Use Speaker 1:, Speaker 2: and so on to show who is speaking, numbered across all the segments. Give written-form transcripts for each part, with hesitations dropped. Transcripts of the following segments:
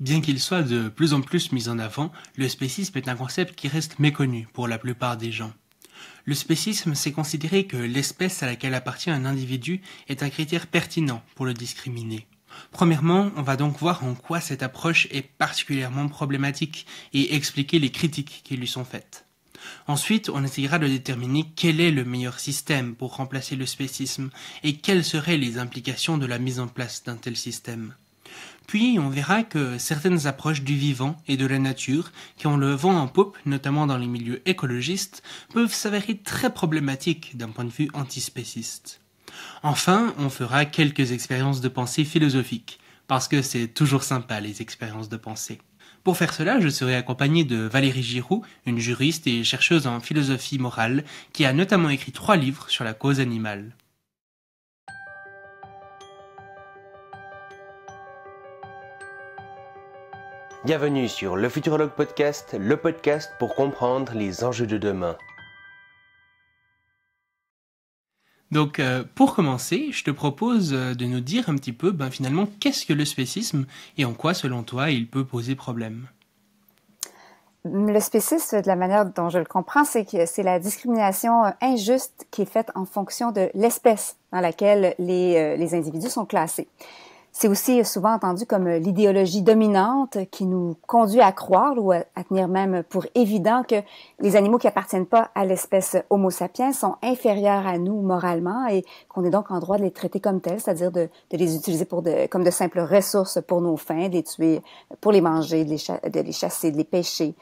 Speaker 1: Bien qu'il soit de plus en plus mis en avant, le spécisme est un concept qui reste méconnu pour la plupart des gens. Le spécisme, c'est considérer que l'espèce à laquelle appartient un individu est un critère pertinent pour le discriminer. Premièrement, on va donc voir en quoi cette approche est particulièrement problématique et expliquer les critiques qui lui sont faites. Ensuite, on essaiera de déterminer quel est le meilleur système pour remplacer le spécisme et quelles seraient les implications de la mise en place d'un tel système. Puis, on verra que certaines approches du vivant et de la nature, qui ont le vent en poupe, notamment dans les milieux écologistes, peuvent s'avérer très problématiques d'un point de vue antispéciste. Enfin, on fera quelques expériences de pensée philosophiques, parce que c'est toujours sympa les expériences de pensée. Pour faire cela, je serai accompagné de Valérie Giroux, une juriste et chercheuse en philosophie morale, qui a notamment écrit 3 livres sur la cause animale.
Speaker 2: Bienvenue sur le Futurologue Podcast, le podcast pour comprendre les enjeux de demain.
Speaker 1: Donc, pour commencer, je te propose de nous dire un petit peu, finalement, qu'est-ce que le spécisme et en quoi, selon toi, il peut poser problème?
Speaker 3: Le spécisme, de la manière dont je le comprends, c'est que c'est la discrimination injuste qui est faite en fonction de l'espèce dans laquelle les individus sont classés. C'est aussi souvent entendu comme l'idéologie dominante qui nous conduit à croire ou à tenir même pour évident que les animaux qui appartiennent pas à l'espèce Homo sapiens sont inférieurs à nous moralement et qu'on est donc en droit de les traiter comme tels, c'est-à-dire de les utiliser comme de simples ressources pour nos fins, de les tuer pour les manger, de les chasser, de les pêcher,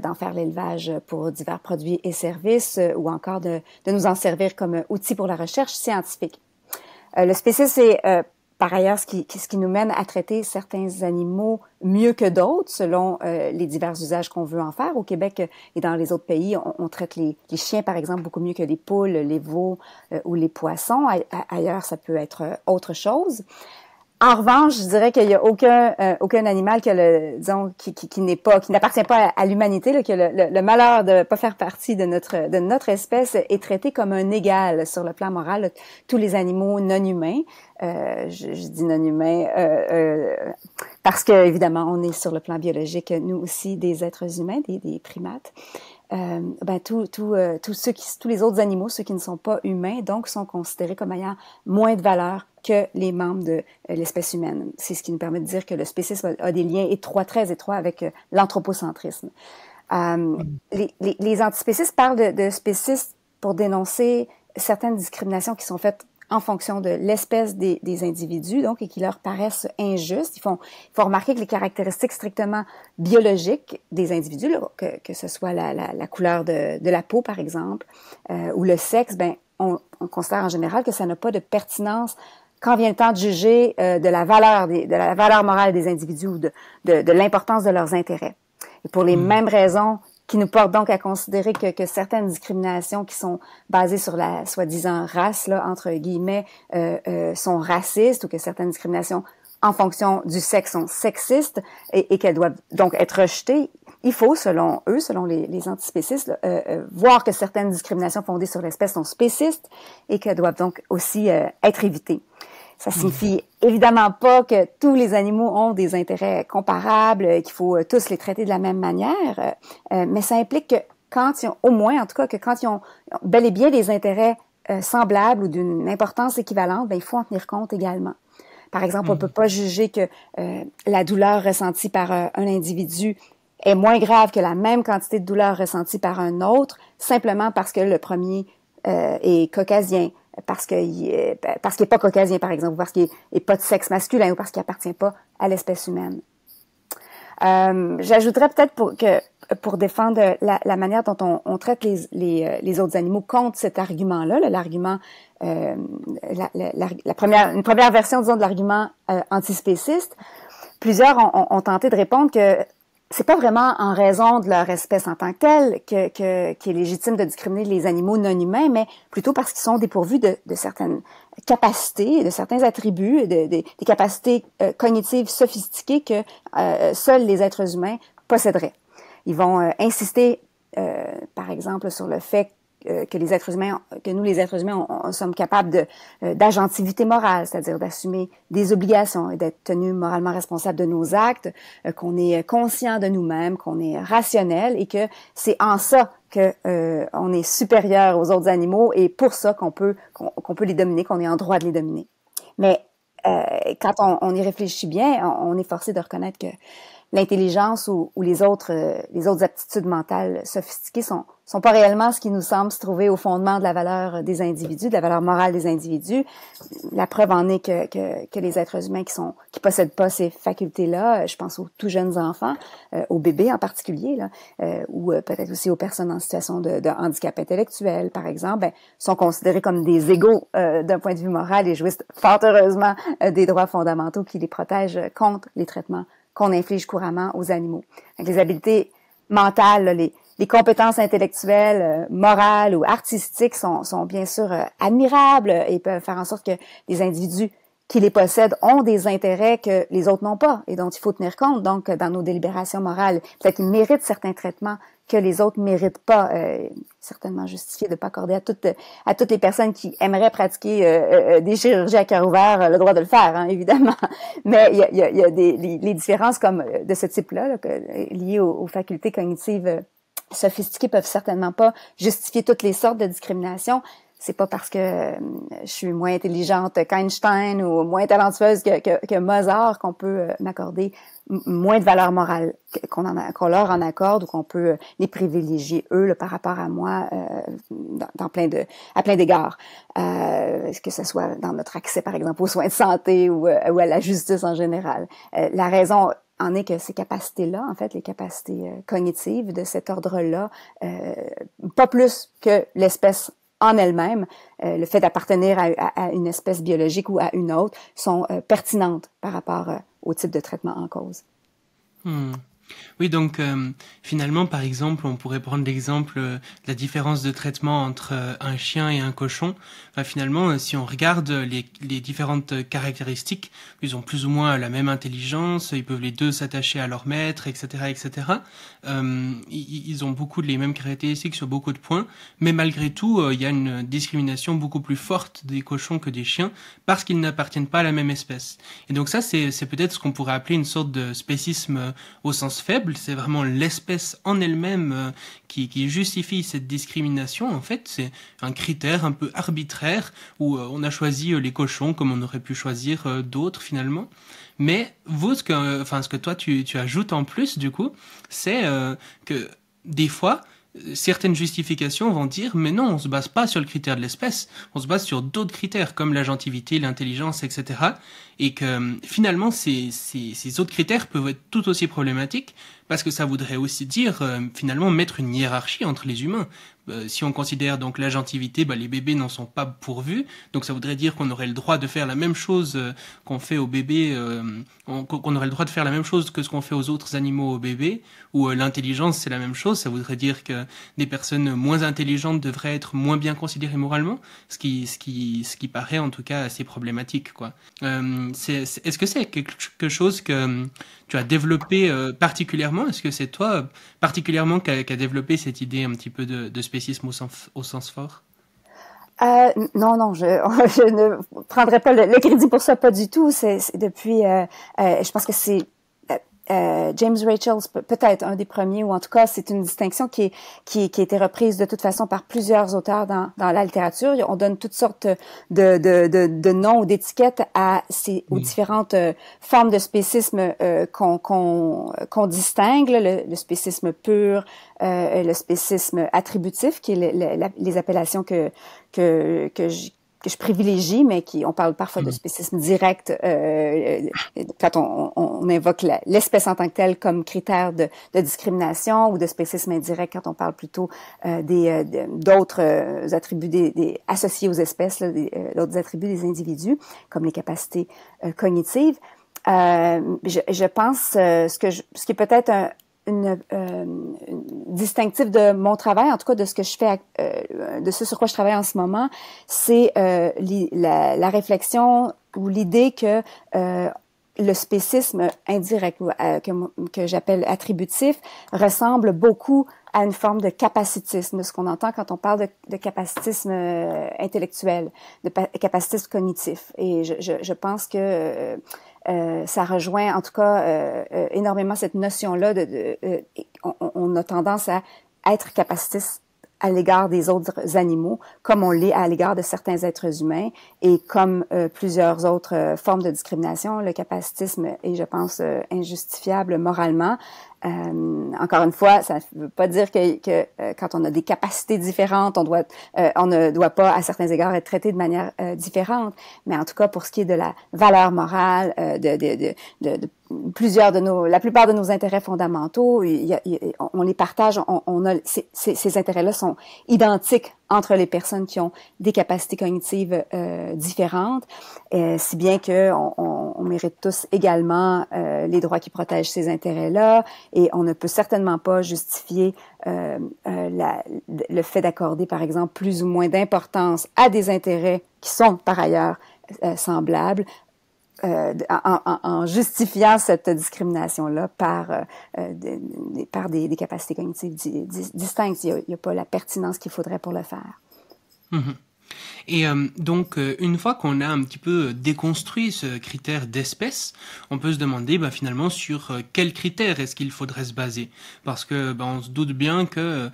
Speaker 3: d'en faire l'élevage pour divers produits et services ou encore de nous en servir comme outil pour la recherche scientifique. Le spécisme, c'est par ailleurs, ce qui nous mène à traiter certains animaux mieux que d'autres, selon les divers usages qu'on veut en faire. Au Québec et dans les autres pays, on traite les chiens, par exemple, beaucoup mieux que les poules, les veaux ou les poissons. Ailleurs, ça peut être autre chose. En revanche, je dirais qu'il y a aucun animal qui n'appartient pas à l'humanité, là, que le malheur de pas faire partie de notre espèce est traité comme un égal sur le plan moral. Là, tous les animaux non humains, je dis non humains parce que évidemment on est sur le plan biologique nous aussi des êtres humains, des primates. Tous les autres animaux, ceux qui ne sont pas humains, donc sont considérés comme ayant moins de valeur que les membres de l'espèce humaine. C'est ce qui nous permet de dire que le spécisme a des liens très étroits avec l'anthropocentrisme. Les antispécistes parlent de spécistes pour dénoncer certaines discriminations qui sont faites en fonction de l'espèce des individus, donc, et qui leur paraissent injustes. Il faut remarquer que les caractéristiques strictement biologiques des individus, là, que ce soit la couleur de la peau, par exemple, ou le sexe, on considère en général que ça n'a pas de pertinence quand vient le temps de juger de la valeur morale des individus ou de l'importance de leurs intérêts. Et pour les mêmes raisons qui nous portent donc à considérer que certaines discriminations qui sont basées sur la soi-disant race, là, entre guillemets, sont racistes, ou que certaines discriminations en fonction du sexe sont sexistes et qu'elles doivent donc être rejetées, il faut, selon eux, selon les antispécistes, voir que certaines discriminations fondées sur l'espèce sont spécistes et qu'elles doivent donc aussi être évitées. Ça signifie évidemment pas que tous les animaux ont des intérêts comparables, qu'il faut tous les traiter de la même manière, mais ça implique que quand ils ont bel et bien des intérêts semblables ou d'une importance équivalente, il faut en tenir compte également. Par exemple, on peut pas juger que la douleur ressentie par un individu est moins grave que la même quantité de douleur ressentie par un autre, simplement parce que le premier est caucasien, parce qu'il est pas caucasien, par exemple, ou parce qu'il est pas de sexe masculin, ou parce qu'il appartient pas à l'espèce humaine. J'ajouterais peut-être pour défendre la manière dont on traite les autres animaux contre cet argument-là, l'argument, une première version, disons, de l'argument antispéciste. Plusieurs ont tenté de répondre que c'est pas vraiment en raison de leur espèce en tant que telle qui est légitime de discriminer les animaux non humains, mais plutôt parce qu'ils sont dépourvus de certaines capacités, de certains attributs, des capacités cognitives sophistiquées que seuls les êtres humains posséderaient. Ils vont insister, par exemple, sur le fait que les êtres humains, que nous les êtres humains, on sommes capables d'agentivité morale, c'est-à-dire d'assumer des obligations et d'être tenus moralement responsables de nos actes, qu'on est conscient de nous-mêmes, qu'on est rationnel et que c'est en ça que on est supérieur aux autres animaux et pour ça qu'on peut les dominer, qu'on est en droit de les dominer. Mais quand on y réfléchit bien, on est forcé de reconnaître que l'intelligence ou les autres aptitudes mentales sophistiquées sont pas réellement ce qui nous semble se trouver au fondement de la valeur des individus, de la valeur morale des individus. La preuve en est que les êtres humains qui possèdent pas ces facultés-là, je pense aux tout jeunes enfants, aux bébés en particulier, là, ou peut-être aussi aux personnes en situation de handicap intellectuel, par exemple, sont considérés comme des égaux d'un point de vue moral et jouissent fort heureusement des droits fondamentaux qui les protègent contre les traitements qu'on inflige couramment aux animaux. Donc, les habiletés mentales, les compétences intellectuelles, morales ou artistiques sont bien sûr admirables et peuvent faire en sorte que les individus qui les possèdent ont des intérêts que les autres n'ont pas et dont il faut tenir compte. Donc, dans nos délibérations morales, peut-être qu'ils méritent certains traitements que les autres méritent pas, certainement justifié de ne pas accorder à toutes les personnes qui aimeraient pratiquer des chirurgies à cœur ouvert le droit de le faire, hein, évidemment. Mais il y a les différences comme de ce type-là, liées aux facultés cognitives sophistiquées, peuvent certainement pas justifier toutes les sortes de discrimination. C'est pas parce que je suis moins intelligente qu'Einstein ou moins talentueuse que Mozart qu'on peut m'accorder moins de valeur morale qu'on leur en accorde ou qu'on peut les privilégier eux là, par rapport à moi à plein d'égards, que ce soit dans notre accès par exemple aux soins de santé ou à la justice en général. La raison en est que ces capacités-là, en fait, les capacités cognitives de cet ordre-là, pas plus que l'espèce en elle-même, le fait d'appartenir à une espèce biologique ou à une autre, sont pertinentes par rapport au type de traitement en cause.
Speaker 1: Oui, donc finalement, par exemple, on pourrait prendre l'exemple de la différence de traitement entre un chien et un cochon. Enfin, finalement, si on regarde les différentes caractéristiques, ils ont plus ou moins la même intelligence, ils peuvent les deux s'attacher à leur maître, etc., etc. Ils ont beaucoup de les mêmes caractéristiques sur beaucoup de points, mais malgré tout, il y a une discrimination beaucoup plus forte des cochons que des chiens parce qu'ils n'appartiennent pas à la même espèce. Et donc ça, c'est peut-être ce qu'on pourrait appeler une sorte de spécisme au sens faible, c'est vraiment l'espèce en elle-même qui justifie cette discrimination. En fait, c'est un critère un peu arbitraire où on a choisi les cochons comme on aurait pu choisir d'autres finalement. Mais vous, ce que toi tu ajoutes en plus du coup, c'est que des fois, certaines justifications vont dire mais non, on se base pas sur le critère de l'espèce, on se base sur d'autres critères comme l'agentivité, l'intelligence, etc. Et que finalement ces autres critères peuvent être tout aussi problématiques parce que ça voudrait aussi dire finalement mettre une hiérarchie entre les humains. Si on considère donc l'agentivité, les bébés n'en sont pas pourvus, donc ça voudrait dire qu'on aurait le droit de faire la même chose qu'on fait aux bébés, qu'on aurait le droit de faire la même chose que ce qu'on fait aux autres animaux aux bébés, ou l'intelligence c'est la même chose, ça voudrait dire que des personnes moins intelligentes devraient être moins bien considérées moralement, ce qui paraît en tout cas assez problématique, quoi. Est-ce que c'est quelque chose que tu as développé particulièrement? Est-ce que c'est toi particulièrement qui a développé cette idée un petit peu de spécisme au sens fort?
Speaker 3: Non, je ne prendrai pas le crédit pour ça, pas du tout. C'est depuis, je pense que c'est James Rachel, peut-être un des premiers, ou en tout cas, c'est une distinction qui a été reprise de toute façon par plusieurs auteurs dans la littérature. On donne toutes sortes de noms ou d'étiquettes aux différentes formes de spécisme qu'on distingue, le spécisme pur, le spécisme attributif, qui est les appellations que je privilégie, mais on parle parfois de spécisme direct quand on invoque l'espèce en tant que telle comme critère de discrimination, ou de spécisme indirect quand on parle plutôt d'autres attributs associés aux espèces, d'autres attributs des individus, comme les capacités cognitives. Je pense ce qui est peut-être une distinctif de mon travail, en tout cas de ce que je fais, de ce sur quoi je travaille en ce moment, c'est la réflexion ou l'idée que le spécisme indirect, que j'appelle attributif, ressemble beaucoup à une forme de capacitisme, ce qu'on entend quand on parle de capacitisme intellectuel, de capacitisme cognitif. Et je pense que ça rejoint en tout cas énormément cette notion-là on a tendance à être capacitiste à l'égard des autres animaux, comme on l'est à l'égard de certains êtres humains, et comme plusieurs autres formes de discrimination, le capacitisme est, je pense, injustifiable moralement. Encore une fois, ça ne veut pas dire que quand on a des capacités différentes, on ne doit pas, à certains égards, être traité de manière différente. Mais en tout cas, pour ce qui est de la valeur morale, la plupart de nos intérêts fondamentaux, on les partage. Ces intérêts-là sont identiques entre les personnes qui ont des capacités cognitives différentes, si bien que on mérite tous également les droits qui protègent ces intérêts-là, et on ne peut certainement pas justifier le fait d'accorder, par exemple, plus ou moins d'importance à des intérêts qui sont par ailleurs semblables, en justifiant cette discrimination-là par des capacités cognitives distinctes. Il n'y a pas la pertinence qu'il faudrait pour le faire.
Speaker 1: Mmh. Et donc, une fois qu'on a un petit peu déconstruit ce critère d'espèce, on peut se demander finalement sur quels critères est-ce qu'il faudrait se baser. Parce que on se doute bien que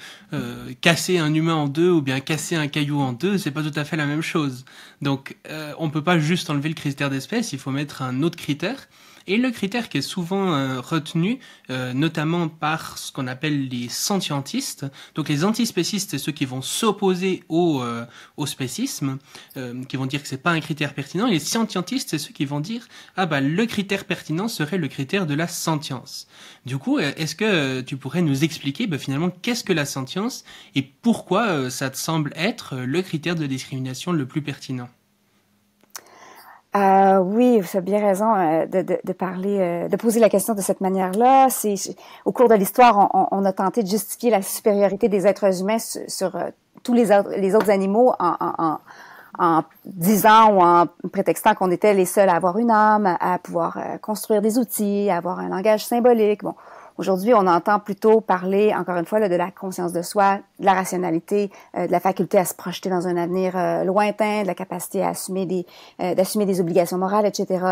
Speaker 1: casser un humain en deux ou bien casser un caillou en deux, c'est pas tout à fait la même chose. Donc, on peut pas juste enlever le critère d'espèce, il faut mettre un autre critère. Et le critère qui est souvent retenu, notamment par ce qu'on appelle les sentientistes, donc les antispécistes, c'est ceux qui vont s'opposer au spécisme, qui vont dire que c'est pas un critère pertinent, et les sentientistes, c'est ceux qui vont dire le critère pertinent serait le critère de la sentience. Du coup, est-ce que tu pourrais nous expliquer finalement qu'est-ce que la sentience et pourquoi ça te semble être le critère de discrimination le plus pertinent?
Speaker 3: Oui, vous avez bien raison de parler, de poser la question de cette manière-là. Au cours de l'histoire, on a tenté de justifier la supériorité des êtres humains sur tous les autres animaux en disant ou en prétextant qu'on était les seuls à avoir une âme, à pouvoir construire des outils, à avoir un langage symbolique. Bon. Aujourd'hui, on entend plutôt parler, encore une fois, de la conscience de soi, de la rationalité, de la faculté à se projeter dans un avenir lointain, de la capacité à d'assumer des obligations morales, etc.,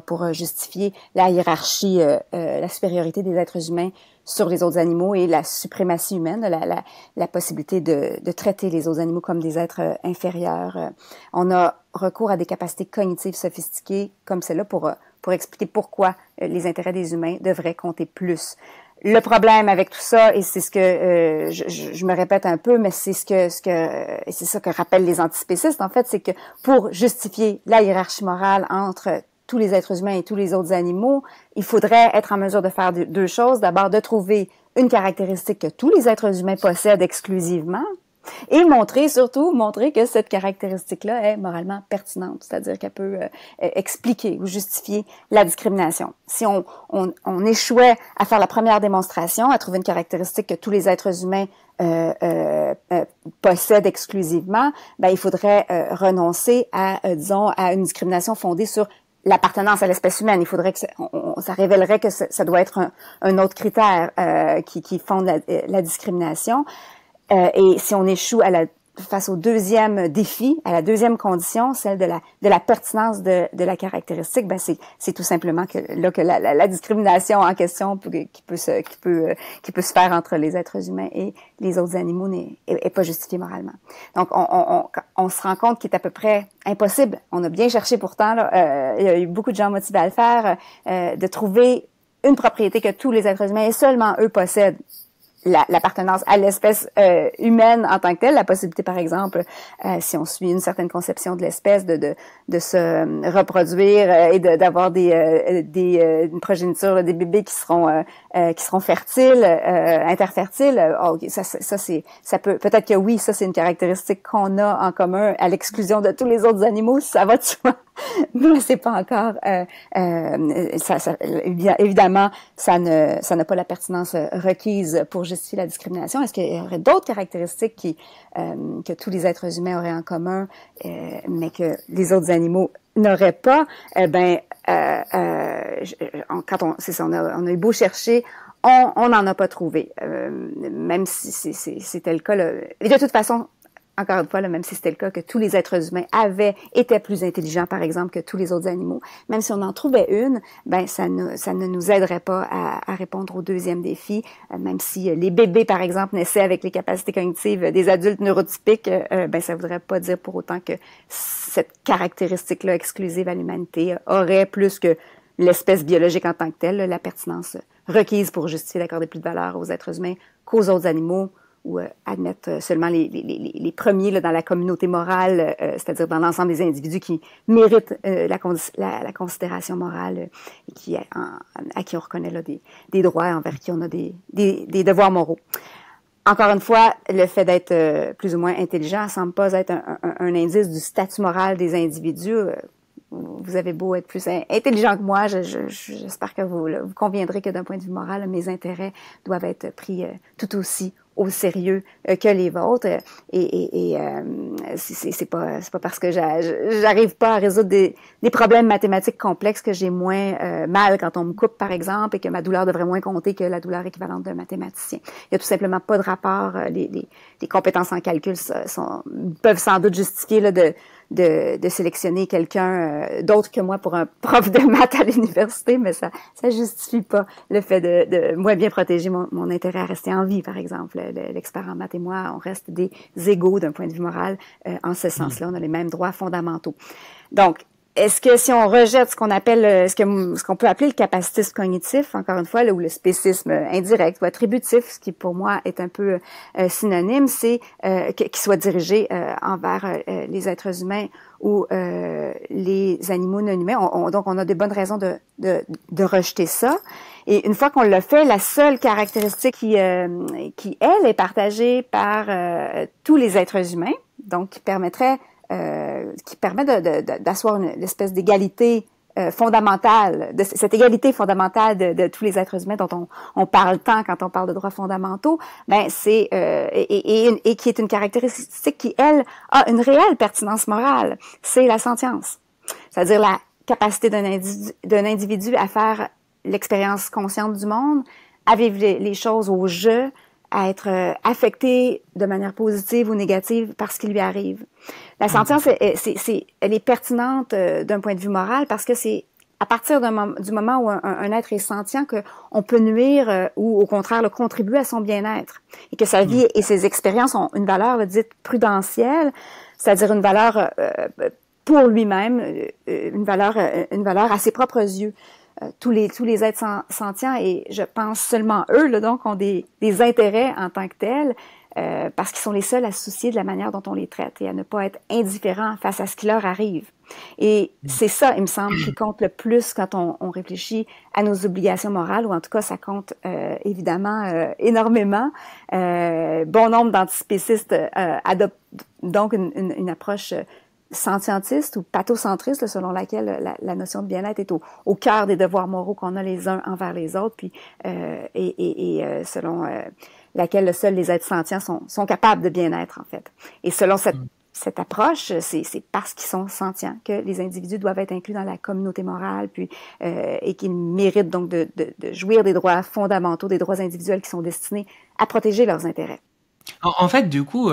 Speaker 3: pour justifier la hiérarchie, la supériorité des êtres humains sur les autres animaux et la suprématie humaine, la possibilité de traiter les autres animaux comme des êtres inférieurs. On a recours à des capacités cognitives sophistiquées comme celle-là pour expliquer pourquoi les intérêts des humains devraient compter plus. Le problème avec tout ça, et c'est ce que je me répète un peu, mais c'est c'est ça que rappellent les antispécistes, en fait, c'est que pour justifier la hiérarchie morale entre tous les êtres humains et tous les autres animaux, il faudrait être en mesure de faire deux choses. D'abord, de trouver une caractéristique que tous les êtres humains possèdent exclusivement, et surtout montrer que cette caractéristique-là est moralement pertinente, c'est-à-dire qu'elle peut expliquer ou justifier la discrimination. Si on échouait à faire la première démonstration, à trouver une caractéristique que tous les êtres humains possèdent exclusivement, il faudrait renoncer à une discrimination fondée sur l'appartenance à l'espèce humaine. Il faudrait que ça révélerait que ça doit être un autre critère qui fonde la discrimination. Et si on échoue face au deuxième défi, à la deuxième condition, celle de la pertinence de la caractéristique, c'est tout simplement que la discrimination en question qui peut se faire entre les êtres humains et les autres animaux est pas justifiée moralement. Donc on se rend compte qu'il est à peu près impossible. On a bien cherché pourtant il y a eu beaucoup de gens motivés à le faire, de trouver une propriété que tous les êtres humains et seulement eux possèdent. L'appartenance à l'espèce humaine en tant que telle, la possibilité, par exemple, si on suit une certaine conception de l'espèce, de se reproduire et d'avoir une progéniture, des bébés qui seront fertiles, interfertiles. Ça peut peut-être que oui, ça c'est une caractéristique qu'on a en commun à l'exclusion de tous les autres animaux, si ça va de soi. Mais c'est pas encore. Évidemment, ça n'a pas la pertinence requise pour justifier la discrimination. Est-ce qu'il y aurait d'autres caractéristiques que tous les êtres humains auraient en commun, mais que les autres animaux n'auraient pas? Quand on a eu beau chercher, on n'en a pas trouvé. Même si c'était le cas. Là. Et de toute façon, encore une fois, là, même si c'était le cas que tous les êtres humains étaient plus intelligents, par exemple, que tous les autres animaux, même si on en trouvait une, ça ne nous aiderait pas à répondre au deuxième défi, même si les bébés, par exemple, naissaient avec les capacités cognitives des adultes neurotypiques, ça voudrait pas dire pour autant que cette caractéristique-là exclusive à l'humanité aurait plus que l'espèce biologique en tant que telle, la pertinence requise pour justifier d'accorder plus de valeur aux êtres humains qu'aux autres animaux, ou admettre seulement les premiers là, dans la communauté morale, c'est-à-dire dans l'ensemble des individus qui méritent la considération morale et à qui on reconnaît là, des droits, envers qui on a des devoirs moraux. Encore une fois, le fait d'être plus ou moins intelligent ne semble pas être un indice du statut moral des individus. Vous avez beau être plus intelligent que moi, j'espère que vous conviendrez que d'un point de vue moral, mes intérêts doivent être pris tout aussi au sérieux que les vôtres. C'est pas parce que j'arrive pas à résoudre des problèmes mathématiques complexes que j'ai moins mal quand on me coupe, par exemple, et que ma douleur devrait moins compter que la douleur équivalente d'un mathématicien. Il y a tout simplement pas de rapport. Les compétences en calcul peuvent sans doute justifier là, de sélectionner quelqu'un d'autre que moi pour un prof de maths à l'université, mais ça justifie pas le fait de moins bien protéger mon intérêt à rester en vie, par exemple. L'expert en maths et moi, on reste des égaux d'un point de vue moral. En ce sens-là, on a les mêmes droits fondamentaux. Donc, est-ce que si on rejette ce qu'on appelle, ce qu'on peut appeler le capacitisme cognitif, encore une fois, là, ou le spécisme indirect ou attributif, ce qui pour moi est un peu synonyme, c'est qu'il soit dirigé envers les êtres humains ou les animaux non humains. Donc, on a de bonnes raisons de rejeter ça. Et une fois qu'on l'a fait, la seule caractéristique qui elle, est partagée par tous les êtres humains, donc qui permet d'asseoir une espèce d'égalité fondamentale, de cette égalité fondamentale de tous les êtres humains dont on parle tant quand on parle de droits fondamentaux, c'est et qui est une caractéristique qui, elle, a une réelle pertinence morale, c'est la sentience. C'est-à-dire la capacité d'un individu à faire l'expérience consciente du monde, à vivre les choses au jeu, à être affecté de manière positive ou négative par ce qui lui arrive. La sentience, elle est pertinente d'un point de vue moral parce que c'est à partir du moment où un être est sentient qu'on peut nuire ou au contraire le contribuer à son bien-être et que sa vie et ses expériences ont une valeur dite prudentielle, c'est-à-dire une valeur pour lui-même, une valeur à ses propres yeux. Tous les êtres sentients, et je pense seulement eux, là, donc, ont des intérêts en tant que tels, parce qu'ils sont les seuls à se soucier de la manière dont on les traite et à ne pas être indifférents face à ce qui leur arrive. Et c'est ça, il me semble, qui compte le plus quand on réfléchit à nos obligations morales, ou en tout cas, ça compte évidemment énormément. Bon nombre d'antispécistes adoptent donc une approche sentientiste ou pathocentriste, selon laquelle la notion de bien-être est au cœur des devoirs moraux qu'on a les uns envers les autres, puis selon laquelle seuls les êtres sentients sont capables de bien-être, en fait. Et selon cette approche, c'est parce qu'ils sont sentients que les individus doivent être inclus dans la communauté morale, puis et qu'ils méritent donc de jouir des droits fondamentaux, des droits individuels qui sont destinés à protéger leurs intérêts.
Speaker 1: En fait, du coup,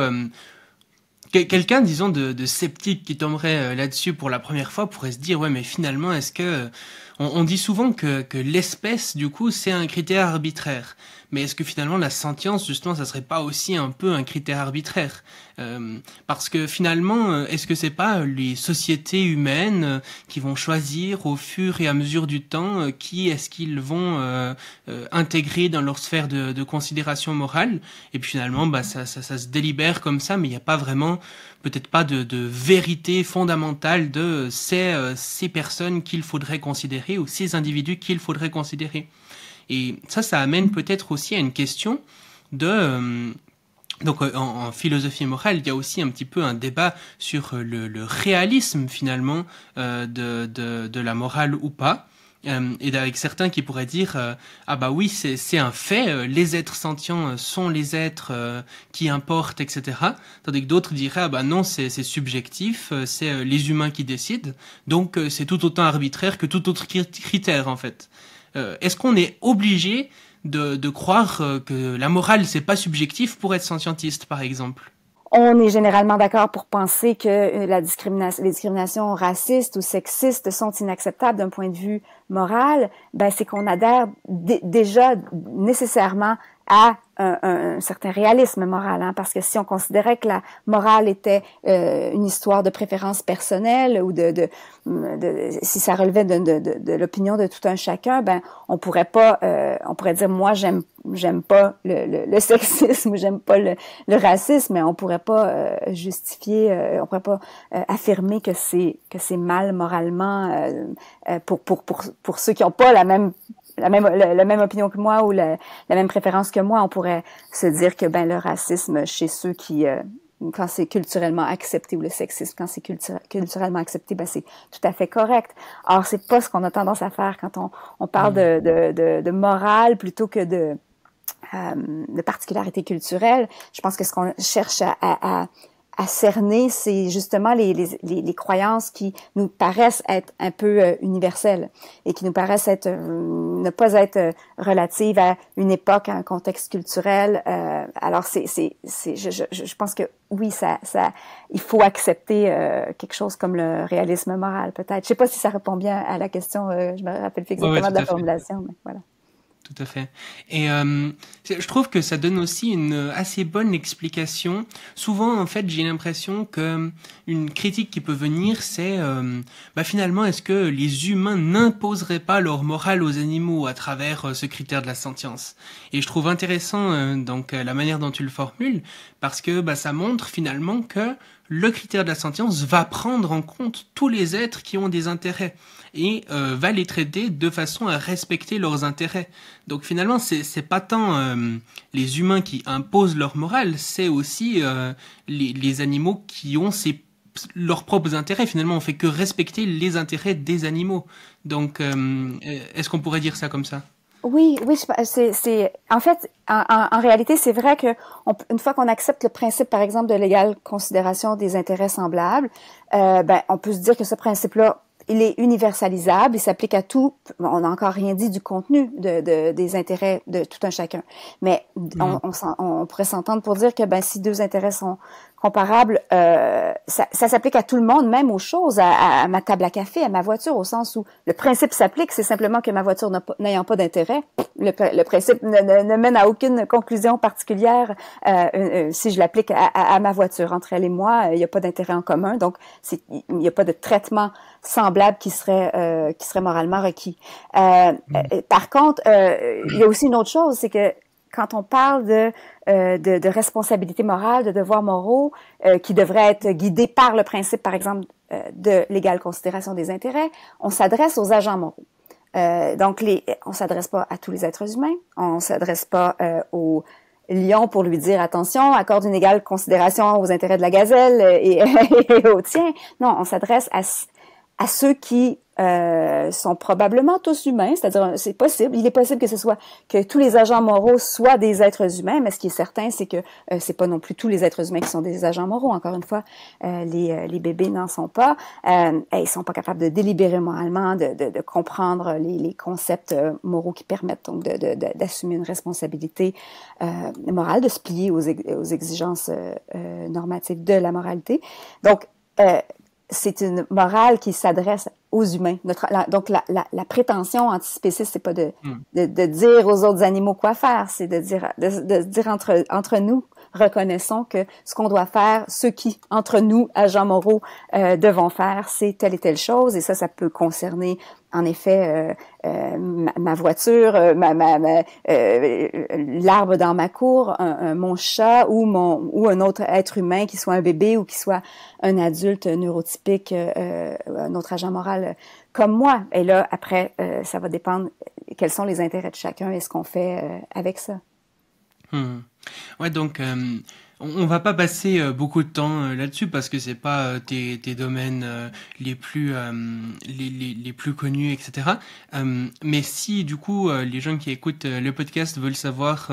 Speaker 1: quelqu'un, disons, de sceptique qui tomberait là-dessus pour la première fois pourrait se dire, ouais, mais finalement, est-ce que... On dit souvent que l'espèce, du coup, c'est un critère arbitraire. Mais est-ce que finalement la sentience, justement, ça serait pas aussi un peu un critère arbitraire? Parce que finalement, est-ce que c'est pas les sociétés humaines qui vont choisir au fur et à mesure du temps qui est-ce qu'ils vont intégrer dans leur sphère de considération morale? Et puis finalement, ça se délibère comme ça, mais il n'y a pas vraiment, peut-être pas de vérité fondamentale de ces personnes qu'il faudrait considérer ou ces individus qu'il faudrait considérer. Et ça amène peut-être aussi à une question de Donc en philosophie morale, il y a aussi un petit peu un débat sur le réalisme finalement de la morale ou pas. Et avec certains qui pourraient dire ah bah oui c'est un fait, les êtres sentients sont les êtres qui importent, etc. Tandis que d'autres diraient ah bah non c'est subjectif, c'est les humains qui décident, donc c'est tout autant arbitraire que tout autre critère en fait. Est-ce qu'on est obligé de croire que la morale c'est pas subjectif pour être scientiste par exemple?
Speaker 3: On est généralement d'accord pour penser que les discriminations racistes ou sexistes sont inacceptables d'un point de vue moral. Ben, c'est qu'on adhère déjà nécessairement à un certain réalisme moral, hein, parce que si on considérait que la morale était une histoire de préférence personnelle ou si ça relevait de l'opinion de tout un chacun, ben on pourrait dire moi j'aime pas le sexisme ou j'aime pas le racisme, mais on pourrait pas justifier, on pourrait pas affirmer que c'est mal moralement pour ceux qui ont pas la même opinion que moi ou la même préférence que moi. On pourrait se dire que le racisme chez ceux qui quand c'est culturellement accepté, ou le sexisme quand c'est culturellement accepté, c'est tout à fait correct. Or c'est pas ce qu'on a tendance à faire quand on parle de morale plutôt que de particularité culturelle. Je pense que ce qu'on cherche à cerner, c'est justement les croyances qui nous paraissent être un peu universelles et qui nous paraissent être ne pas être relatives à une époque, à un contexte culturel. Alors je pense que oui, il faut accepter quelque chose comme le réalisme moral, peut-être. Je sais pas si ça répond bien à la question. Je me rappelle plus exactement de la formulation, mais voilà.
Speaker 1: Tout à fait. Et je trouve que ça donne aussi une assez bonne explication. Souvent, en fait, j'ai l'impression que une critique qui peut venir, c'est finalement, est-ce que les humains n'imposeraient pas leur morale aux animaux à travers ce critère de la sentience? Et je trouve intéressant donc la manière dont tu le formules, parce que ça montre finalement que le critère de la sentience va prendre en compte tous les êtres qui ont des intérêts et va les traiter de façon à respecter leurs intérêts. Donc finalement, c'est pas tant les humains qui imposent leur morale, c'est aussi les animaux qui ont leurs propres intérêts. Finalement, on fait que respecter les intérêts des animaux. Donc, est-ce qu'on pourrait dire ça comme ça?
Speaker 3: Oui, c'est en fait, en réalité, c'est vrai que une fois qu'on accepte le principe, par exemple, de l'égale considération des intérêts semblables, on peut se dire que ce principe-là, il est universalisable, il s'applique à tout. On n'a encore rien dit du contenu des intérêts de tout un chacun, mais on pourrait s'entendre pour dire que si deux intérêts sont comparables, ça s'applique à tout le monde, même aux choses, à ma table à café, à ma voiture, au sens où le principe s'applique, c'est simplement que ma voiture n'ayant pas d'intérêt, le principe ne mène à aucune conclusion particulière si je l'applique à ma voiture. Entre elle et moi, il n'y a pas d'intérêt en commun, donc il n'y a pas de traitement semblable qui serait moralement requis. Par contre, il y a aussi une autre chose, c'est que quand on parle de responsabilité morale, de devoirs moraux, qui devraient être guidés par le principe, par exemple, de l'égale considération des intérêts, on s'adresse aux agents moraux. Donc, on s'adresse pas à tous les êtres humains, on s'adresse pas au lion pour lui dire attention, accorde une égale considération aux intérêts de la gazelle et aux tiens. Non, on s'adresse à ceux qui sont probablement tous humains, c'est-à-dire c'est possible, il est possible que tous les agents moraux soient des êtres humains, mais ce qui est certain, c'est que c'est pas non plus tous les êtres humains qui sont des agents moraux. Encore une fois, les bébés n'en sont pas, ils sont pas capables de délibérer moralement, de comprendre les concepts moraux qui permettent donc d'assumer une responsabilité morale, de se plier aux exigences normatives de la moralité. Donc c'est une morale qui s'adresse aux humains. Donc, la prétention antispéciste, c'est pas de dire aux autres animaux quoi faire, c'est de dire entre nous, reconnaissons que ce qu'on doit faire, ceux qui, entre nous, agents moraux, devons faire, c'est telle et telle chose, et ça peut concerner, en effet, ma voiture, l'arbre dans ma cour, mon chat ou un autre être humain, qui soit un bébé ou qui soit un adulte neurotypique, un autre agent moral comme moi. Et là, après, ça va dépendre quels sont les intérêts de chacun et ce qu'on fait avec ça.
Speaker 1: Ouais, donc On va pas passer beaucoup de temps là-dessus parce que c'est pas tes domaines les plus connus, etc. Mais si du coup les gens qui écoutent le podcast veulent savoir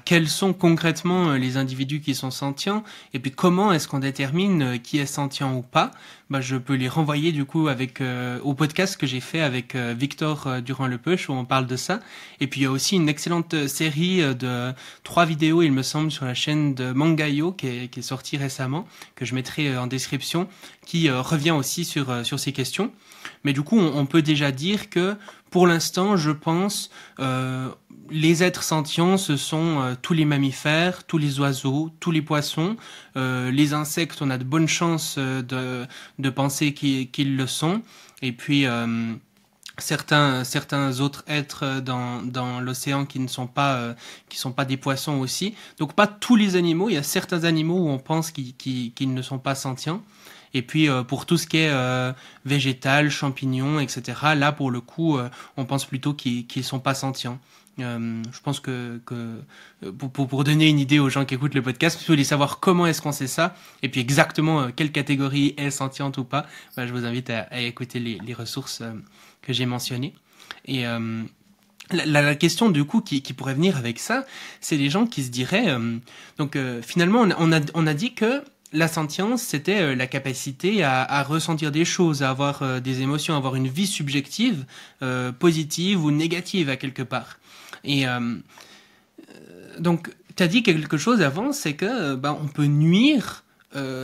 Speaker 1: quels sont concrètement les individus qui sont sentients et puis comment est-ce qu'on détermine qui est sentient ou pas, je peux les renvoyer du coup avec au podcast que j'ai fait avec Victor Durand-Lepeuch où on parle de ça. Et puis il y a aussi une excellente série de 3 vidéos, il me semble, sur la chaîne de Mangayo qui est sortie récemment, que je mettrai en description, qui revient aussi sur ces questions. Mais du coup, on peut déjà dire que pour l'instant, je pense, les êtres sentients, ce sont tous les mammifères, tous les oiseaux, tous les poissons, les insectes, on a de bonnes chances de penser qu'ils le sont. Et puis certains autres êtres dans l'océan qui ne sont pas des poissons aussi. Donc pas tous les animaux, il y a certains animaux où on pense qu'ils ne sont pas sentients. Et puis pour tout ce qui est végétal, champignons, etc. Là pour le coup, on pense plutôt qu'ils sont pas sentients. Je pense que pour donner une idée aux gens qui écoutent le podcast, si vous voulez savoir comment est-ce qu'on sait ça, et puis exactement quelle catégorie est sentiente ou pas, je vous invite à écouter les ressources que j'ai mentionnées. Et la question du coup qui pourrait venir avec ça, c'est les gens qui se diraient finalement on a dit que la sentience, c'était la capacité à ressentir des choses, à avoir des émotions, à avoir une vie subjective, positive ou négative à quelque part. Et donc, tu as dit quelque chose avant, c'est que on peut nuire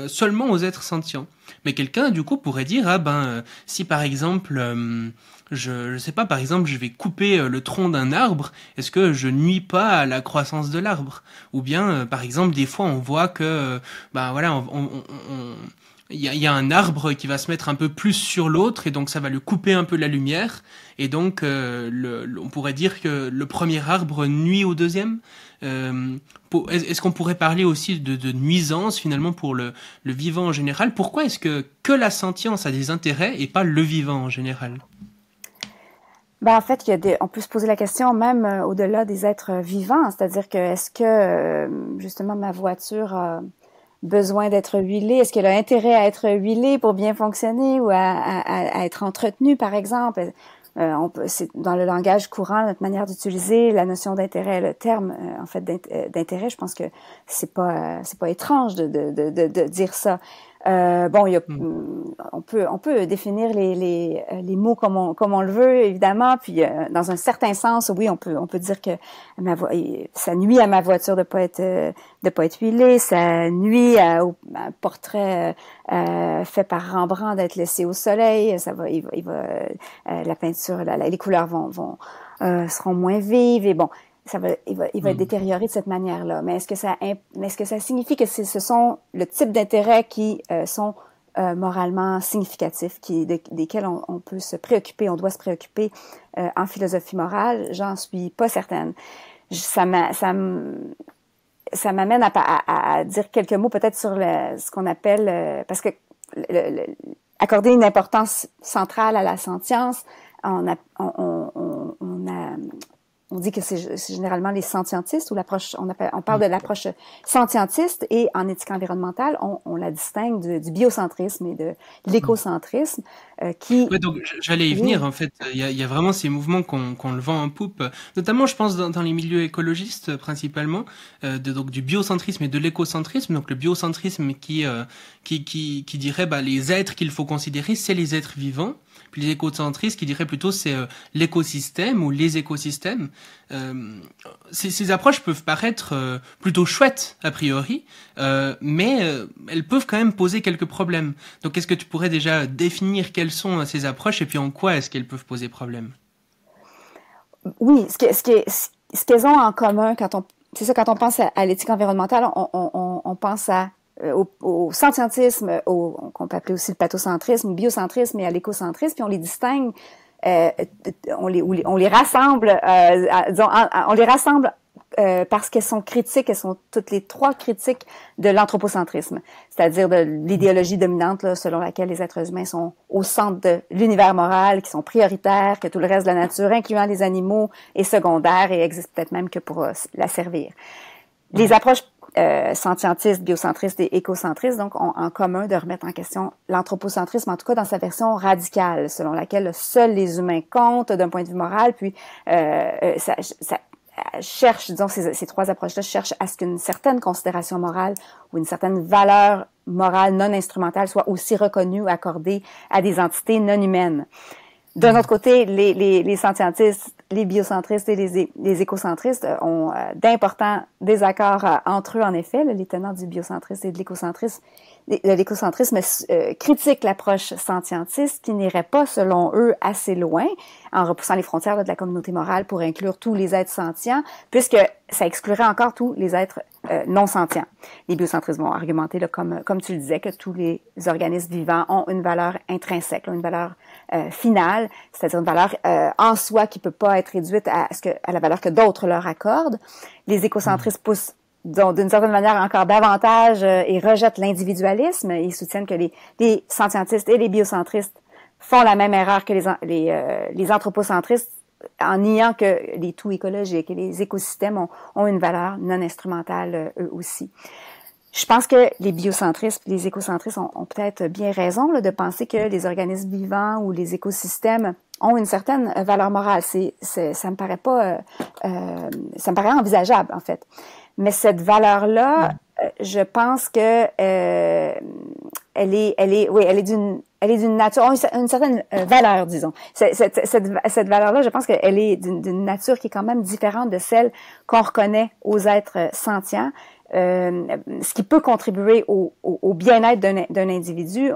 Speaker 1: seulement aux êtres sentients. Mais quelqu'un, du coup, pourrait dire, si par exemple, je sais pas, par exemple, je vais couper le tronc d'un arbre, est-ce que je nuis pas à la croissance de l'arbre? Ou bien, par exemple, des fois, on voit que, il y a un arbre qui va se mettre un peu plus sur l'autre et donc ça va lui couper un peu la lumière et donc on pourrait dire que le premier arbre nuit au deuxième. Est-ce qu'on pourrait parler aussi de nuisance finalement pour le vivant en général? Pourquoi est-ce que la sentience a des intérêts et pas le vivant en général?
Speaker 3: En fait, on peut se poser la question même au-delà des êtres vivants, c'est-à-dire que est-ce que justement ma voiture a besoin d'être huilée? Est-ce qu'elle a intérêt à être huilée pour bien fonctionner ou à être entretenue, par exemple? C'est dans le langage courant, notre manière d'utiliser la notion d'intérêt, le terme en fait d'intérêt. Je pense que c'est pas étrange de dire ça. On peut définir les mots comme on le veut, évidemment. Puis dans un certain sens, oui, on peut dire que ça nuit à ma voiture de pas être huilée, ça nuit au portrait fait par Rembrandt d'être laissé au soleil. La peinture, les couleurs seront moins vives et bon. Il va être détérioré de cette manière-là. Mais est-ce que ça signifie que ce sont le type d'intérêts qui sont moralement significatifs, desquels on peut se préoccuper, on doit se préoccuper en philosophie morale? J'en suis pas certaine. Ça m'amène à dire quelques mots peut-être sur ce qu'on appelle parce que accorder une importance centrale à la sentience, on dit que c'est généralement les sentientistes ou on parle de l'approche sentientiste et en éthique environnementale, on la distingue du biocentrisme et de l'écocentrisme
Speaker 1: Ouais, donc j'allais y venir en fait. Il y a vraiment ces mouvements qu'on le vend en poupe, notamment je pense dans les milieux écologistes principalement, donc du biocentrisme et de l'écocentrisme. Donc le biocentrisme qui dirait les êtres qu'il faut considérer, c'est les êtres vivants. Puis les écocentristes qui diraient plutôt c'est l'écosystème ou les écosystèmes. Ces approches peuvent paraître plutôt chouettes a priori, mais elles peuvent quand même poser quelques problèmes. Donc est-ce que tu pourrais déjà définir quelles sont ces approches et puis en quoi est-ce qu'elles peuvent poser problème?
Speaker 3: Oui, ce qu'elles ont en commun quand on pense à l'éthique environnementale, on pense au sentientisme, qu'on peut appeler aussi le pathocentrisme, le biocentrisme et à l'écocentrisme, puis on les distingue, on les rassemble, parce qu'elles sont critiques, elles sont toutes les trois critiques de l'anthropocentrisme, c'est-à-dire de l'idéologie dominante là, selon laquelle les êtres humains sont au centre de l'univers moral, qui sont prioritaires, que tout le reste de la nature, incluant les animaux, est secondaire et existe peut-être même que pour la servir. Les approches scientistes, biocentristes et écocentristes, donc, ont en commun de remettre en question l'anthropocentrisme, en tout cas dans sa version radicale, selon laquelle seuls les humains comptent d'un point de vue moral, puis ça cherche, disons, ces trois approches-là cherchent à ce qu'une certaine considération morale ou une certaine valeur morale non instrumentale soit aussi reconnue ou accordée à des entités non humaines. D'un autre côté, les scientistes, les biocentristes et les écocentristes ont d'importants désaccords entre eux, en effet. Les tenants du biocentrisme et de l'écocentrisme critiquent l'approche scientiste qui n'irait pas, selon eux, assez loin, en repoussant les frontières de la communauté morale pour inclure tous les êtres sentients, puisque ça exclurait encore tous les êtres non sentients. Les biocentristes vont argumenter, là, comme tu le disais, que tous les organismes vivants ont une valeur intrinsèque, là, une valeur finale, c'est-à-dire une valeur en soi qui peut pas être réduite à la valeur que d'autres leur accordent. Les écocentristes poussent d'une certaine manière encore davantage et rejettent l'individualisme. Ils soutiennent que les scientistes et les biocentristes font la même erreur que les anthropocentristes en niant que les tout écologiques et les écosystèmes ont une valeur non instrumentale eux aussi. Je pense que les biocentristes et les écocentristes ont peut-être bien raison là, de penser que les organismes vivants ou les écosystèmes ont une certaine valeur morale. Ça me paraît pas, ça me paraît envisageable en fait. Mais cette valeur-là, je pense que elle est d'une nature, une certaine valeur, disons. Cette valeur-là, je pense qu'elle est d'une nature qui est quand même différente de celle qu'on reconnaît aux êtres sentients. Ce qui peut contribuer au bien-être d'un individu.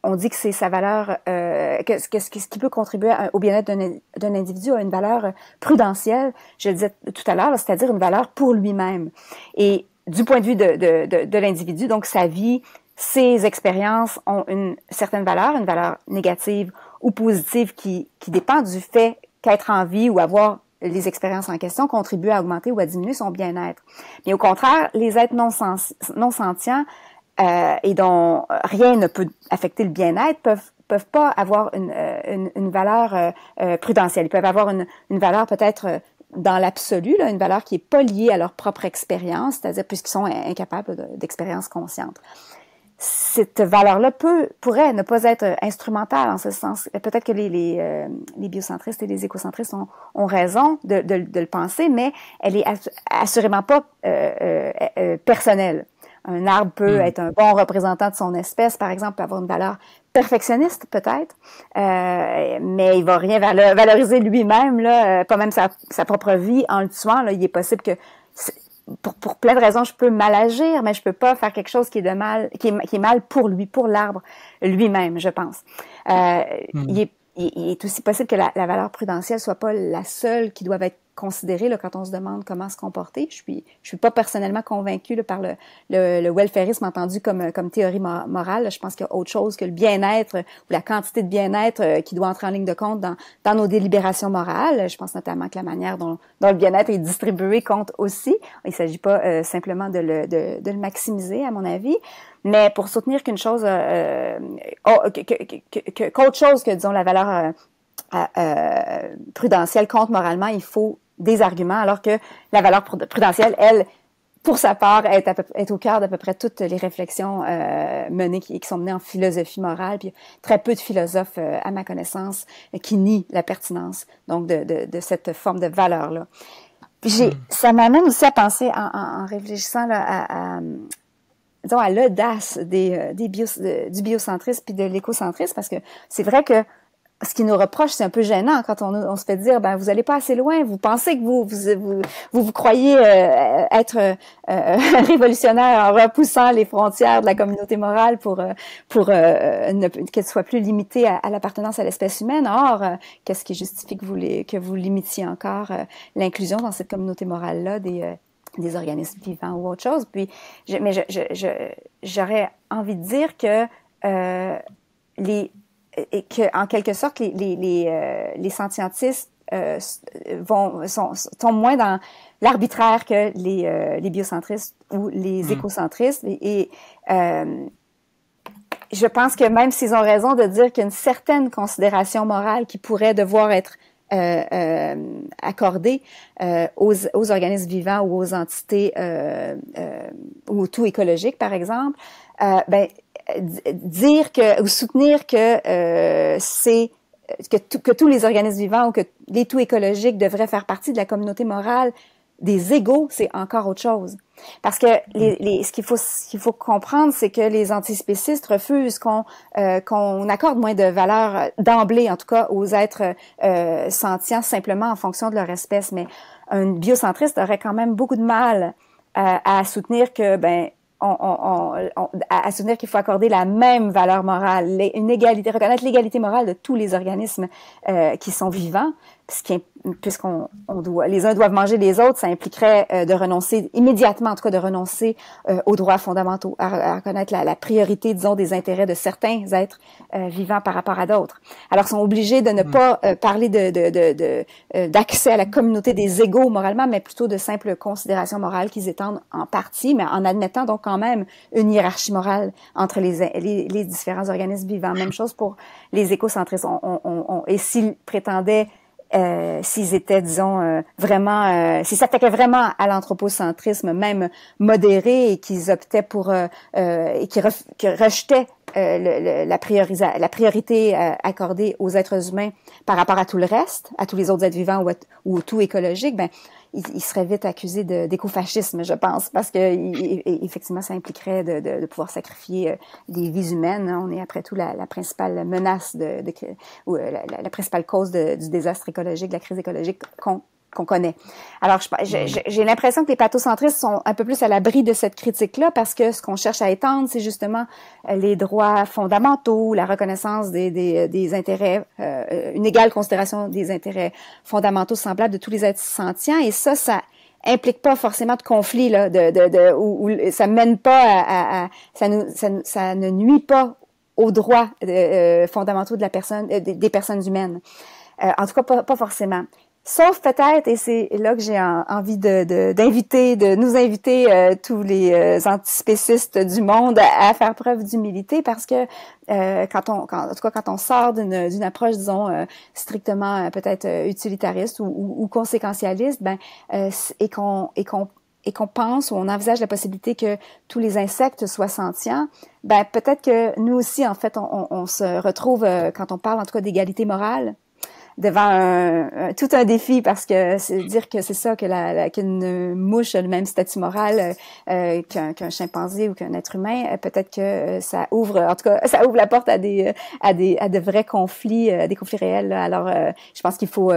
Speaker 3: On dit que c'est sa valeur, ce qui peut contribuer au bien-être d'un individu a une valeur prudentielle, je le disais tout à l'heure, c'est-à-dire une valeur pour lui-même. Et du point de vue de l'individu, donc sa vie, ses expériences ont une certaine valeur, une valeur négative ou positive qui dépend du fait qu'être en vie ou avoir les expériences en question contribuent à augmenter ou à diminuer son bien-être. Mais au contraire, les êtres non sentients et dont rien ne peut affecter le bien-être peuvent pas avoir une valeur prudentielle. Ils peuvent avoir une valeur peut-être dans l'absolu, là, une valeur qui est pas liée à leur propre expérience, c'est-à-dire puisqu'ils sont incapables d'expérience consciente. Cette valeur-là pourrait ne pas être instrumentale en ce sens. Peut-être que les biocentristes et les écocentristes ont raison de le penser, mais elle est assurément pas personnelle. Un arbre peut être un bon représentant de son espèce, par exemple, peut avoir une valeur perfectionniste, peut-être, mais il va rien valoriser lui-même, là, pas même sa propre vie en le tuant. Là, il est possible que, pour plein de raisons, je peux mal agir, mais je peux pas faire quelque chose qui est mal pour lui, pour l'arbre lui-même, je pense. Il est aussi possible que la valeur prudentielle soit pas la seule qui doive être considérée là, quand on se demande comment se comporter. Je suis pas personnellement convaincue là, par le welfarisme entendu comme théorie morale. Je pense qu'il y a autre chose que le bien-être ou la quantité de bien-être qui doit entrer en ligne de compte dans nos délibérations morales. Je pense notamment que la manière dont le bien-être est distribué compte aussi. Il s'agit pas simplement de le maximiser, à mon avis. Mais pour soutenir qu'une chose, qu'autre chose que, disons, la valeur prudentielle compte moralement, il faut des arguments, alors que la valeur prudentielle, elle, pour sa part, est au cœur d'à peu près toutes les réflexions menées qui sont menées en philosophie morale. Puis très peu de philosophes, à ma connaissance, qui nient la pertinence donc de cette forme de valeur-là. Puis ça m'amène aussi à penser, en réfléchissant là, disons, à l'audace du biocentrisme puis de l'écocentrisme, parce que c'est vrai que ce qui nous reproche, c'est un peu gênant quand on se fait dire, vous allez pas assez loin, vous pensez que vous croyez être révolutionnaire en repoussant les frontières de la communauté morale pour qu'elle soit plus limitée à l'appartenance à l'espèce humaine. Or, qu'est-ce qui justifie que vous limitiez encore l'inclusion dans cette communauté morale-là des organismes vivants ou autre chose? Puis, j'aurais envie de dire que en quelque sorte, les scientistes sont moins dans l'arbitraire que les biocentristes ou les écocentristes. Et je pense que même s'ils ont raison de dire qu'il y a une certaine considération morale qui pourrait devoir être accordé aux organismes vivants ou aux entités ou au tout écologique, par exemple, dire que ou soutenir que que tous les organismes vivants ou que les tout écologiques devraient faire partie de la communauté morale des égaux, c'est encore autre chose. Parce que ce qu'il faut comprendre, c'est que les antispécistes refusent qu'on accorde moins de valeur d'emblée, en tout cas, aux êtres sentients simplement en fonction de leur espèce. Mais un biocentriste aurait quand même beaucoup de mal à soutenir que à soutenir qu'il faut accorder la même valeur morale, une égalité, reconnaître l'égalité morale de tous les organismes qui sont vivants, puisqu'on doit, les uns doivent manger les autres, ça impliquerait de renoncer immédiatement, en tout cas de renoncer aux droits fondamentaux, à reconnaître la priorité, disons, des intérêts de certains êtres vivants par rapport à d'autres. Alors, ils sont obligés de ne pas parler d'accès à la communauté des égaux moralement, mais plutôt de simples considérations morales qu'ils étendent en partie, mais en admettant donc quand même une hiérarchie morale entre les différents organismes vivants. Même chose pour les écocentristes. Et s'ils prétendaient s'ils étaient, disons, vraiment, s'ils s'attaquaient vraiment à l'anthropocentrisme, même modéré, et qu'ils optaient pour, et qui rejetaient la priorité accordée aux êtres humains par rapport à tout le reste, à tous les autres êtres vivants ou au tout écologique, il serait vite accusé d'écofascisme, je pense, parce que effectivement, ça impliquerait de pouvoir sacrifier des vies humaines. On est après tout la principale menace ou la principale cause du désastre écologique, de la crise écologique qu'on connaît. Alors, j'ai l'impression que les pathocentristes sont un peu plus à l'abri de cette critique-là parce que ce qu'on cherche à étendre, c'est justement les droits fondamentaux, la reconnaissance des intérêts, une égale considération des intérêts fondamentaux semblables de tous les êtres sentients. Et ça implique pas forcément de conflit, là, où ça mène pas ça ne nuit pas aux droits fondamentaux de la personne, des personnes humaines. En tout cas, pas forcément. Sauf peut-être, et c'est là que j'ai envie de nous inviter tous les antispécistes du monde à faire preuve d'humilité, parce que en tout cas quand on sort d'une approche, disons, strictement peut-être utilitariste ou conséquentialiste, et qu'on pense ou on envisage la possibilité que tous les insectes soient sentients, peut-être que nous aussi, en fait, on se retrouve, quand on parle en tout cas d'égalité morale, devant tout un défi, parce que c'est dire que c'est ça, qu'une mouche a le même statut moral qu'un chimpanzé ou qu'un être humain, peut-être que ça ouvre, en tout cas, ça ouvre la porte à de vrais conflits, des conflits réels, là. Alors, je pense qu'il faut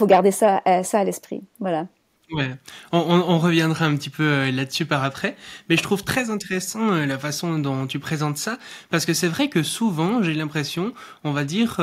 Speaker 3: garder ça à l'esprit. Voilà.
Speaker 1: Ouais, on reviendra un petit peu là-dessus par après, mais je trouve très intéressant la façon dont tu présentes ça, parce que c'est vrai que souvent, j'ai l'impression, on va dire,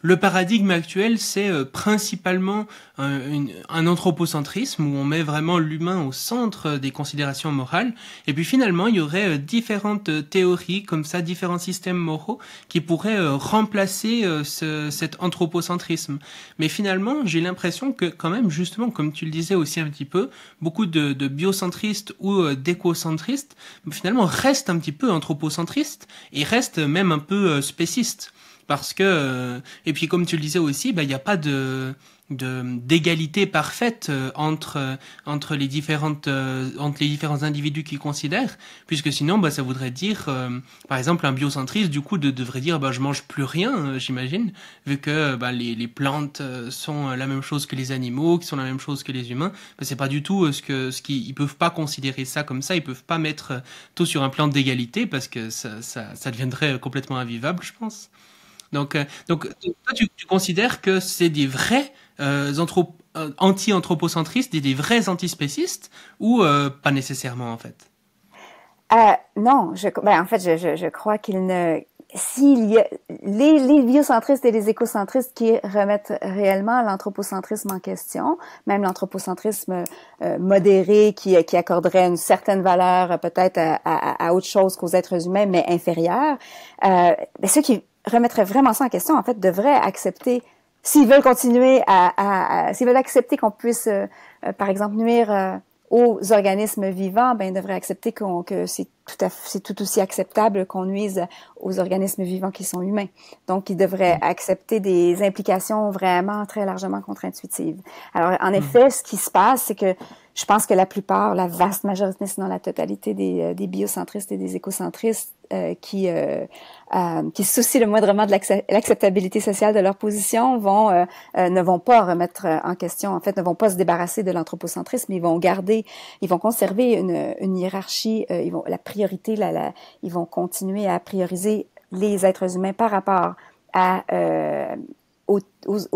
Speaker 1: le paradigme actuel, c'est principalement un anthropocentrisme où on met vraiment l'humain au centre des considérations morales, et puis finalement, il y aurait différentes théories comme ça, différents systèmes moraux qui pourraient remplacer cet anthropocentrisme. Mais finalement, j'ai l'impression que quand même, justement, comme tu le disais aussi un petit peu, beaucoup de biocentristes ou d'écocentristes finalement restent un petit peu anthropocentristes et restent même un peu spécistes, parce que et puis comme tu le disais aussi, il n'y a pas d'égalité parfaite entre les différents individus qui considèrent, puisque sinon ça voudrait dire par exemple un biocentriste du coup devrait dire je mange plus rien, j'imagine, vu que les plantes sont la même chose que les animaux, qui sont la même chose que les humains. C'est pas du tout ils peuvent pas considérer ça comme ça, ils peuvent pas mettre tout sur un plan d'égalité, parce que ça deviendrait complètement invivable, je pense. Donc toi, tu considères que c'est des vrais anti-anthropocentristes, des vrais antispécistes, ou pas nécessairement, en fait?
Speaker 3: Non, en fait, je crois s'il y a les biocentristes et les écocentristes qui remettent réellement l'anthropocentrisme en question, même l'anthropocentrisme modéré qui accorderait une certaine valeur peut-être à autre chose qu'aux êtres humains, mais inférieure, ceux qui remettraient vraiment ça en question, en fait, devraient accepter, s'ils veulent continuer s'ils veulent accepter qu'on puisse, par exemple, nuire aux organismes vivants, ben, il devrait accepter que c'est tout aussi acceptable qu'on nuise aux organismes vivants qui sont humains. Donc, il devrait accepter des implications vraiment très largement contre-intuitives. Alors, en effet, ce qui se passe, c'est que je pense que la vaste majorité, sinon la totalité des biocentristes et des écocentristes qui se soucient le moindrement de l'acceptabilité sociale de leur position ne vont pas remettre en question, en fait, ne vont pas se débarrasser de l'anthropocentrisme, ils vont conserver une hiérarchie, la priorité, ils vont continuer à prioriser les êtres humains par rapport au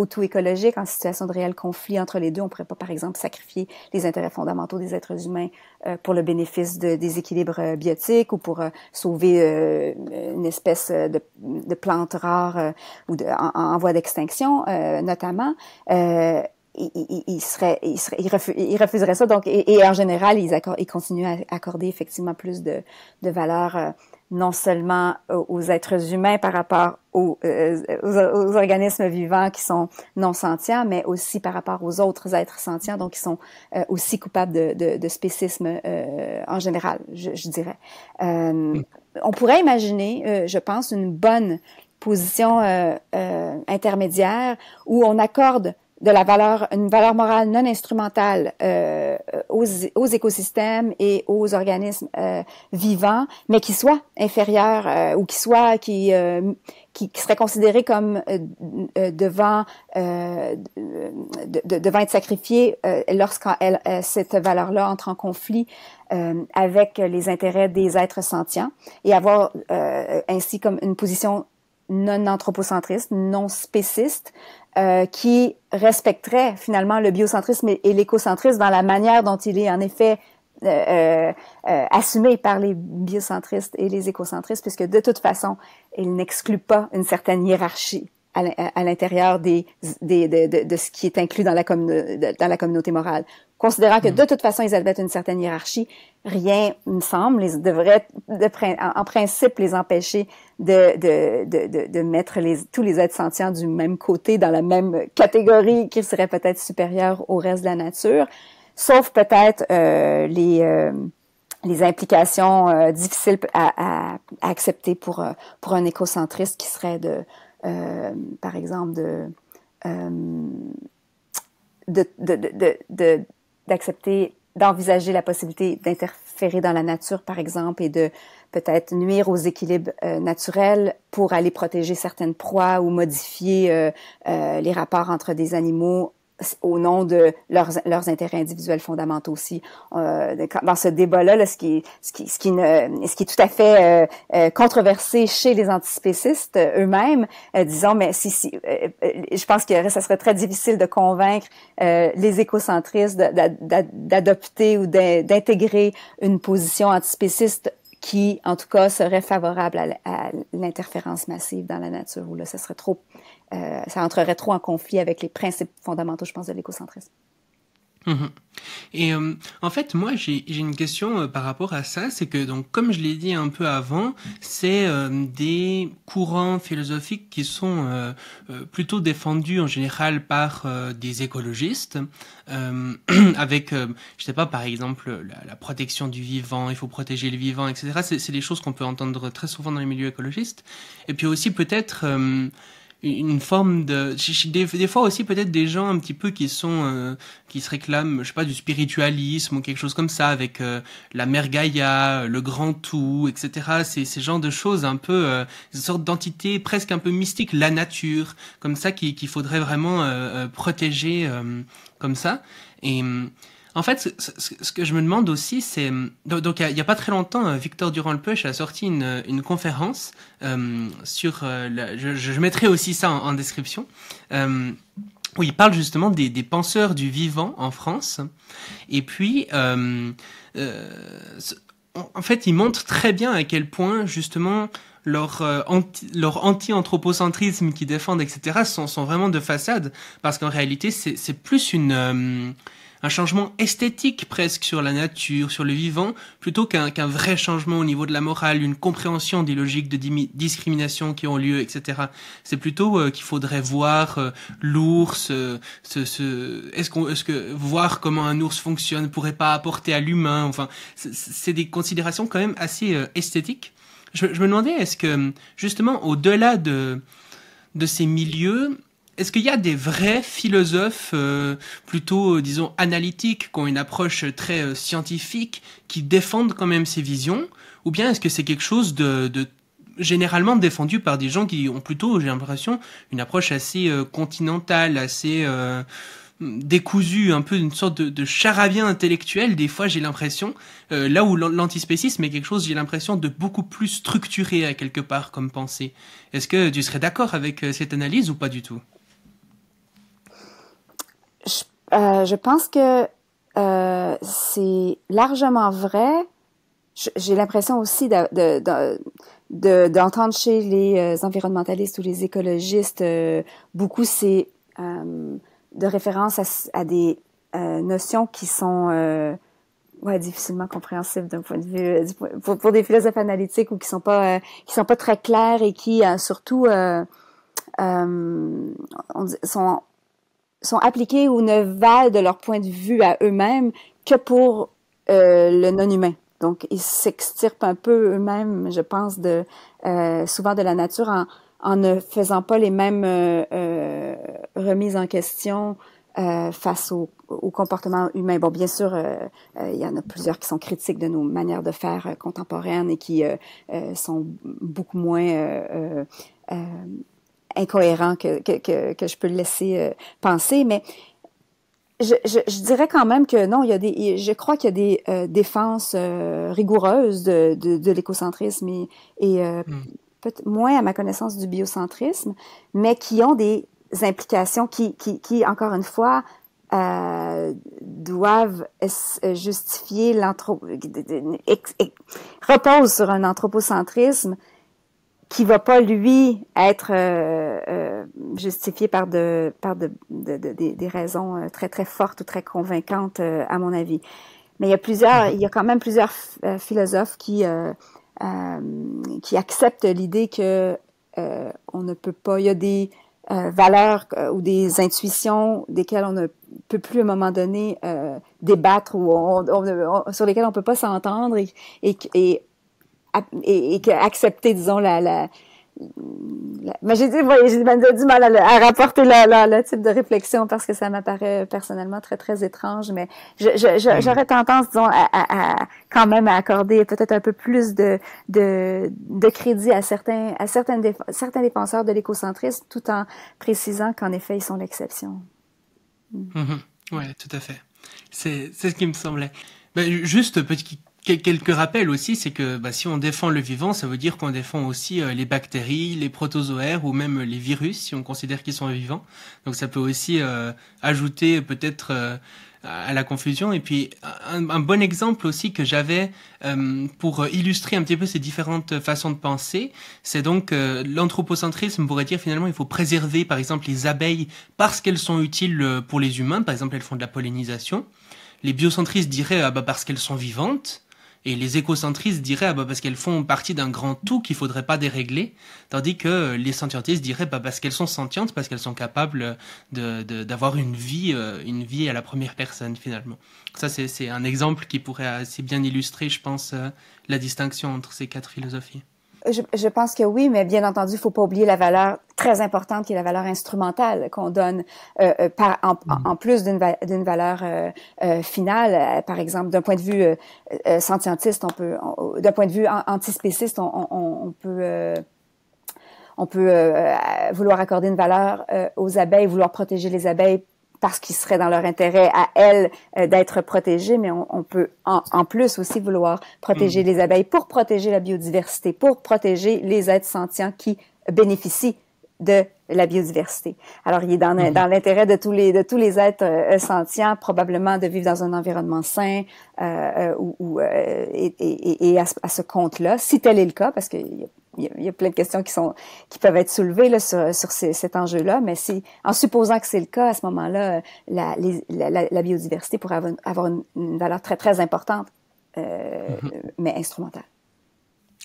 Speaker 3: tout écologique en situation de réel conflit entre les deux. On pourrait pas, par exemple, sacrifier les intérêts fondamentaux des êtres humains pour le bénéfice des équilibres biotiques ou pour sauver une espèce de plante rare ou en voie d'extinction, notamment. Il refuserait ça. Donc, et en général, ils continuent à accorder effectivement plus de valeur non seulement aux êtres humains par rapport aux organismes vivants qui sont non sentients, mais aussi par rapport aux autres êtres sentients, donc qui sont aussi coupables de spécisme en général, je dirais. On pourrait imaginer, je pense, une bonne position intermédiaire où on accorde une valeur morale non instrumentale aux écosystèmes et aux organismes vivants, mais qui soit inférieure ou qui serait considéré comme devant être sacrifié lorsqu'en cette valeur-là entre en conflit avec les intérêts des êtres sentients et avoir ainsi comme une position non anthropocentriste, non spéciste, qui respecterait finalement le biocentrisme et l'écocentrisme dans la manière dont il est en effet assumé par les biocentristes et les écocentristes, puisque de toute façon, il n'exclut pas une certaine hiérarchie à l'intérieur de ce qui est inclus dans la communauté morale. Considérant que de toute façon, ils admettent une certaine hiérarchie, rien, il me semble, devrait en principe les empêcher de mettre tous les êtres sentients du même côté, dans la même catégorie qui serait peut-être supérieure au reste de la nature, sauf peut-être les implications difficiles à accepter pour un écocentriste qui serait par exemple d'accepter, d'envisager la possibilité d'interférer dans la nature, par exemple, et de peut-être nuire aux équilibres naturels pour aller protéger certaines proies ou modifier les rapports entre des animaux au nom de leurs intérêts individuels fondamentaux aussi. Dans ce débat-là, ce qui est tout à fait controversé chez les antispécistes eux-mêmes, disons, mais je pense que ça serait très difficile de convaincre les écocentristes d'adopter ou d'intégrer une position antispéciste qui, en tout cas, serait favorable à l'interférence massive dans la nature, où là, ça entrerait trop en conflit avec les principes fondamentaux, je pense, de l'écocentrisme.
Speaker 1: Et en fait, moi, j'ai une question par rapport à ça, c'est que, donc, comme je l'ai dit un peu avant, c'est des courants philosophiques qui sont plutôt défendus en général par des écologistes, avec, je sais pas, par exemple, la protection du vivant, il faut protéger le vivant, etc. C'est des choses qu'on peut entendre très souvent dans les milieux écologistes. Et puis aussi peut-être une forme des fois aussi peut-être des gens un petit peu qui se réclament, je sais pas, du spiritualisme ou quelque chose comme ça, avec la mère Gaïa, le grand tout, etc. Ces genres de choses un peu une sorte d'entité presque un peu mystique, la nature, comme ça qu'il faudrait vraiment protéger comme ça. Et en fait, ce que je me demande aussi, c'est donc il y a pas très longtemps, Victor Durand-Lepeuch a sorti une conférence sur je mettrai aussi ça en description, où il parle justement des penseurs du vivant en France. Et puis en fait, il montre très bien à quel point justement leur anti-anthropocentrisme qu'ils défendent, etc., sont vraiment de façade, parce qu'en réalité, c'est plus un changement esthétique presque sur la nature, sur le vivant, plutôt qu'un vrai changement au niveau de la morale, une compréhension des logiques de discrimination qui ont lieu, etc. C'est plutôt qu'il faudrait voir l'ours, est-ce que voir comment un ours fonctionne pourrait pas apporter à l'humain, enfin, c'est des considérations quand même assez esthétiques. Je me demandais, est-ce que, justement, au-delà de ces milieux, est-ce qu'il y a des vrais philosophes plutôt, disons, analytiques, qui ont une approche très scientifique, qui défendent quand même ces visions, ou bien est-ce que c'est quelque chose de généralement défendu par des gens qui ont plutôt, j'ai l'impression, une approche assez continentale, assez décousue, un peu une sorte de charabia intellectuel, des fois j'ai l'impression, là où l'antispécisme est quelque chose, j'ai l'impression, de beaucoup plus structuré à quelque part comme pensée. Est-ce que tu serais d'accord avec cette analyse ou pas du tout?
Speaker 3: Je pense que c'est largement vrai. J'ai l'impression aussi d'entendre chez les environnementalistes ou les écologistes beaucoup c'est de référence à des notions qui sont difficilement compréhensibles d'un point de vue pour des philosophes analytiques ou qui sont pas très clairs et qui surtout sont appliqués ou ne valent de leur point de vue à eux-mêmes que pour le non-humain. Donc, ils s'extirpent un peu eux-mêmes, je pense, souvent de la nature en ne faisant pas les mêmes remises en question face au comportement humain. Bon, bien sûr, il y en a plusieurs qui sont critiques de nos manières de faire contemporaines et qui sont beaucoup moins incohérents que je peux le laisser penser, mais je dirais quand même que non, je crois qu'il y a des défenses rigoureuses de l'écocentrisme et peut-être moins à ma connaissance du biocentrisme, mais qui ont des implications qui encore une fois doivent justifier reposent sur un anthropocentrisme qui va pas lui être justifié par des raisons très très fortes ou très convaincantes à mon avis. Mais il y a quand même plusieurs philosophes qui acceptent l'idée que on ne peut pas, il y a des valeurs ou des intuitions desquelles on ne peut plus à un moment donné débattre ou sur lesquelles on peut pas s'entendre et accepter, disons, mais j'ai du mal à rapporter le type de réflexion parce que ça m'apparaît personnellement très, très étrange, mais j'aurais tendance, disons, quand même à accorder peut-être un peu plus de crédit à certains défenseurs de l'écocentrisme, tout en précisant qu'en effet, ils sont l'exception.
Speaker 1: Ouais, tout à fait. C'est ce qui me semblait. Juste quelques rappels aussi, c'est que si on défend le vivant, ça veut dire qu'on défend aussi les bactéries, les protozoaires ou même les virus, si on considère qu'ils sont vivants. Donc ça peut aussi ajouter peut-être à la confusion. Et puis un bon exemple aussi que j'avais pour illustrer un petit peu ces différentes façons de penser, c'est donc l'anthropocentrisme pourrait dire finalement il faut préserver par exemple les abeilles parce qu'elles sont utiles pour les humains, par exemple elles font de la pollinisation. Les biocentristes diraient parce qu'elles sont vivantes. Et les écocentristes diraient parce qu'elles font partie d'un grand tout qu'il faudrait pas dérégler, tandis que les sentientistes diraient parce qu'elles sont sentientes, parce qu'elles sont capables d'avoir une vie à la première personne finalement. Ça c'est un exemple qui pourrait assez bien illustrer, je pense, la distinction entre ces quatre philosophies.
Speaker 3: Je pense que oui, mais bien entendu, il faut pas oublier la valeur très importante qui est la valeur instrumentale qu'on donne en plus d'une valeur finale. Par exemple, d'un point de vue sentientiste, d'un point de vue antispéciste, on peut vouloir accorder une valeur aux abeilles, vouloir protéger les abeilles parce qu'il serait dans leur intérêt à elles d'être protégées, mais on peut en plus aussi vouloir protéger les abeilles pour protéger la biodiversité, pour protéger les êtres sentients qui bénéficient de la biodiversité. Alors, il est dans l'intérêt de tous les êtres sentients, probablement de vivre dans un environnement sain et à ce compte-là, si tel est le cas, parce que il y a plein de questions qui peuvent être soulevées là, sur cet enjeu-là, mais en supposant que c'est le cas, à ce moment-là, la biodiversité pourrait avoir une valeur très, très importante, mais instrumentale.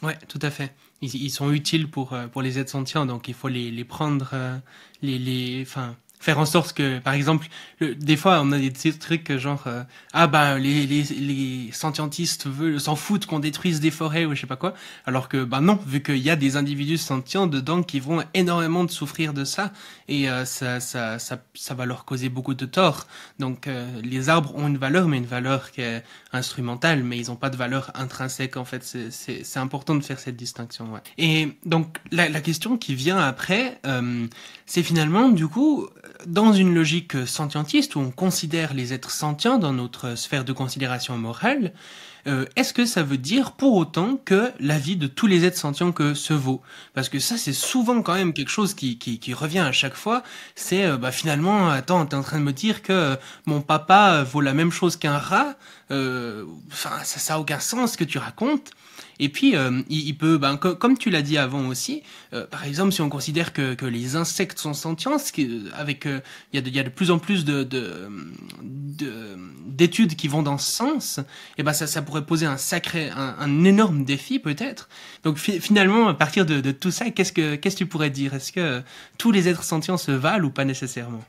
Speaker 1: Ouais, tout à fait. Ils sont utiles pour les êtres sentients, donc il faut les prendre, enfin, faire en sorte que, par exemple, des fois on a des trucs genre les sentientistes s'en foutent qu'on détruise des forêts ou je sais pas quoi, alors que non, vu qu'il y a des individus sentients dedans qui vont énormément de souffrir de ça et ça va leur causer beaucoup de tort. Donc les arbres ont une valeur, mais une valeur qui est instrumentale, mais ils ont pas de valeur intrinsèque en fait. C'est important de faire cette distinction. Ouais. Et donc la question qui vient après, c'est finalement du coup dans une logique sentientiste où on considère les êtres sentients dans notre sphère de considération morale, est-ce que ça veut dire pour autant que la vie de tous les êtres sentients que se vaut? Parce que ça, c'est souvent quand même quelque chose qui revient à chaque fois. C'est finalement, attends, t'es en train de me dire que mon papa vaut la même chose qu'un rat? Enfin, ça a aucun sens ce que tu racontes. Et puis, il peut, comme tu l'as dit avant aussi, par exemple, si on considère que les insectes sont sentients, il y a de plus en plus d'études qui vont dans ce sens, et ça pourrait poser un énorme défi peut-être. Donc finalement, à partir de tout ça, qu'est-ce que tu pourrais dire? Est-ce que tous les êtres sentients se valent ou pas nécessairement?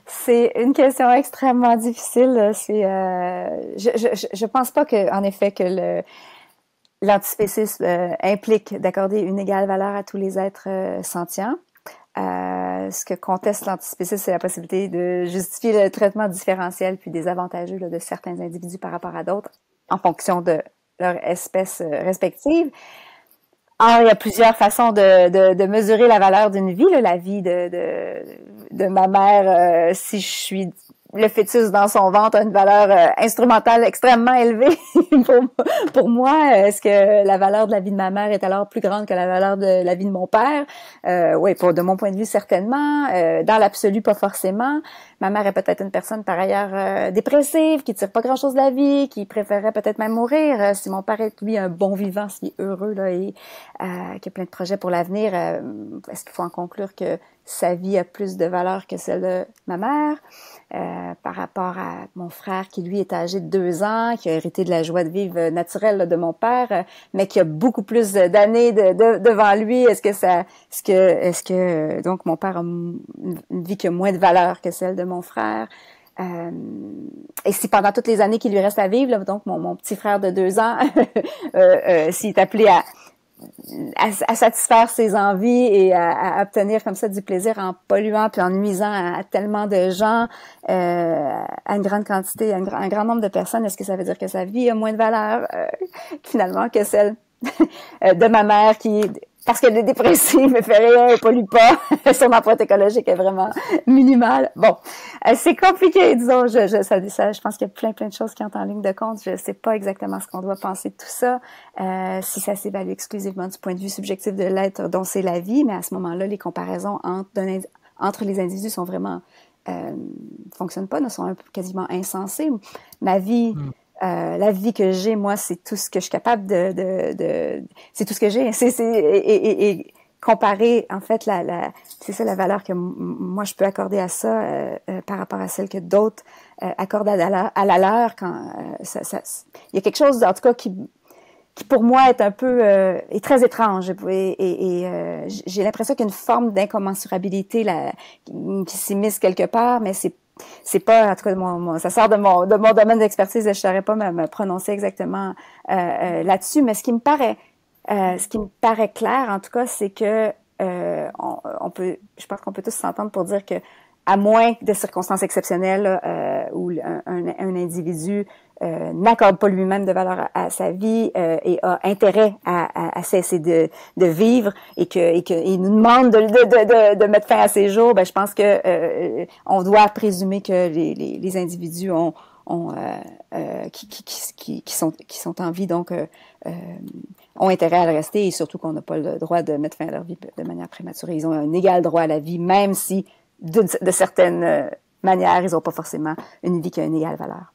Speaker 3: C'est une question extrêmement difficile. Je pense pas en effet que l'antispécisme implique d'accorder une égale valeur à tous les êtres sentients. Ce que conteste l'antispécisme, c'est la possibilité de justifier le traitement différentiel puis désavantageux de certains individus par rapport à d'autres en fonction de leur espèce respective. Or, il y a plusieurs façons de mesurer la valeur d'une vie. La vie de ma mère, si je suis le fœtus dans son ventre, a une valeur instrumentale extrêmement élevée pour moi. Est-ce que la valeur de la vie de ma mère est alors plus grande que la valeur de la vie de mon père? Oui, de mon point de vue, certainement. Dans l'absolu, pas forcément. Ma mère est peut-être une personne par ailleurs dépressive, qui tire pas grand-chose de la vie, qui préférerait peut-être même mourir. Si mon père est, lui, un bon vivant, s'il est heureux là, et qui a plein de projets pour l'avenir, est-ce qu'il faut en conclure que sa vie a plus de valeur que celle de ma mère? Par rapport à mon frère qui, lui, est âgé de 2 ans, qui a hérité de la joie de vivre naturelle là, de mon père, mais qui a beaucoup plus d'années devant lui. Est-ce que donc mon père a une vie qui a moins de valeur que celle de mon frère? Et si pendant toutes les années qu'il lui reste à vivre, là, donc mon petit frère de 2 ans, s'il est appelé à satisfaire ses envies et à obtenir comme ça du plaisir en polluant puis en nuisant à tellement de gens, à une grande quantité, à un grand nombre de personnes, est-ce que ça veut dire que sa vie a moins de valeur finalement que celle de ma mère qui, parce qu'elle est dépressive, elle fait rien, elle pollue pas, son empreinte écologique est vraiment minimale. Bon, c'est compliqué, disons. Je pense qu'il y a plein de choses qui entrent en ligne de compte. Je sais pas exactement ce qu'on doit penser de tout ça, si ça s'évalue exclusivement du point de vue subjectif de l'être dont c'est la vie, mais à ce moment-là, les comparaisons entre les individus sont vraiment fonctionnent pas, ne sont quasiment insensées. Ma vie. La vie que j'ai, moi, c'est tout ce que je suis capable c'est tout ce que j'ai. Et comparer, en fait, c'est ça la valeur que moi je peux accorder à ça par rapport à celle que d'autres accordent à la leur. Quand il y a quelque chose, en tout cas, qui pour moi est un peu est très étrange. Et j'ai l'impression qu'il y a une forme d'incommensurabilité qui s'immisce quelque part, mais c'est pas, en tout cas, ça sort de mon domaine d'expertise et je saurais pas me prononcer exactement là-dessus, mais ce qui me paraît clair, en tout cas, c'est que je pense qu'on peut tous s'entendre pour dire que, à moins de circonstances exceptionnelles où un individu n'accorde pas lui-même de valeur à sa vie et a intérêt à cesser de vivre et il nous demande de mettre fin à ses jours, je pense que on doit présumer que les individus ont qui sont en vie, donc ont intérêt à le rester, et surtout qu'on n'a pas le droit de mettre fin à leur vie de manière prématurée. Ils ont un égal droit à la vie, même si de certaines manières, ils n'ont pas forcément une vie qui a une égale valeur.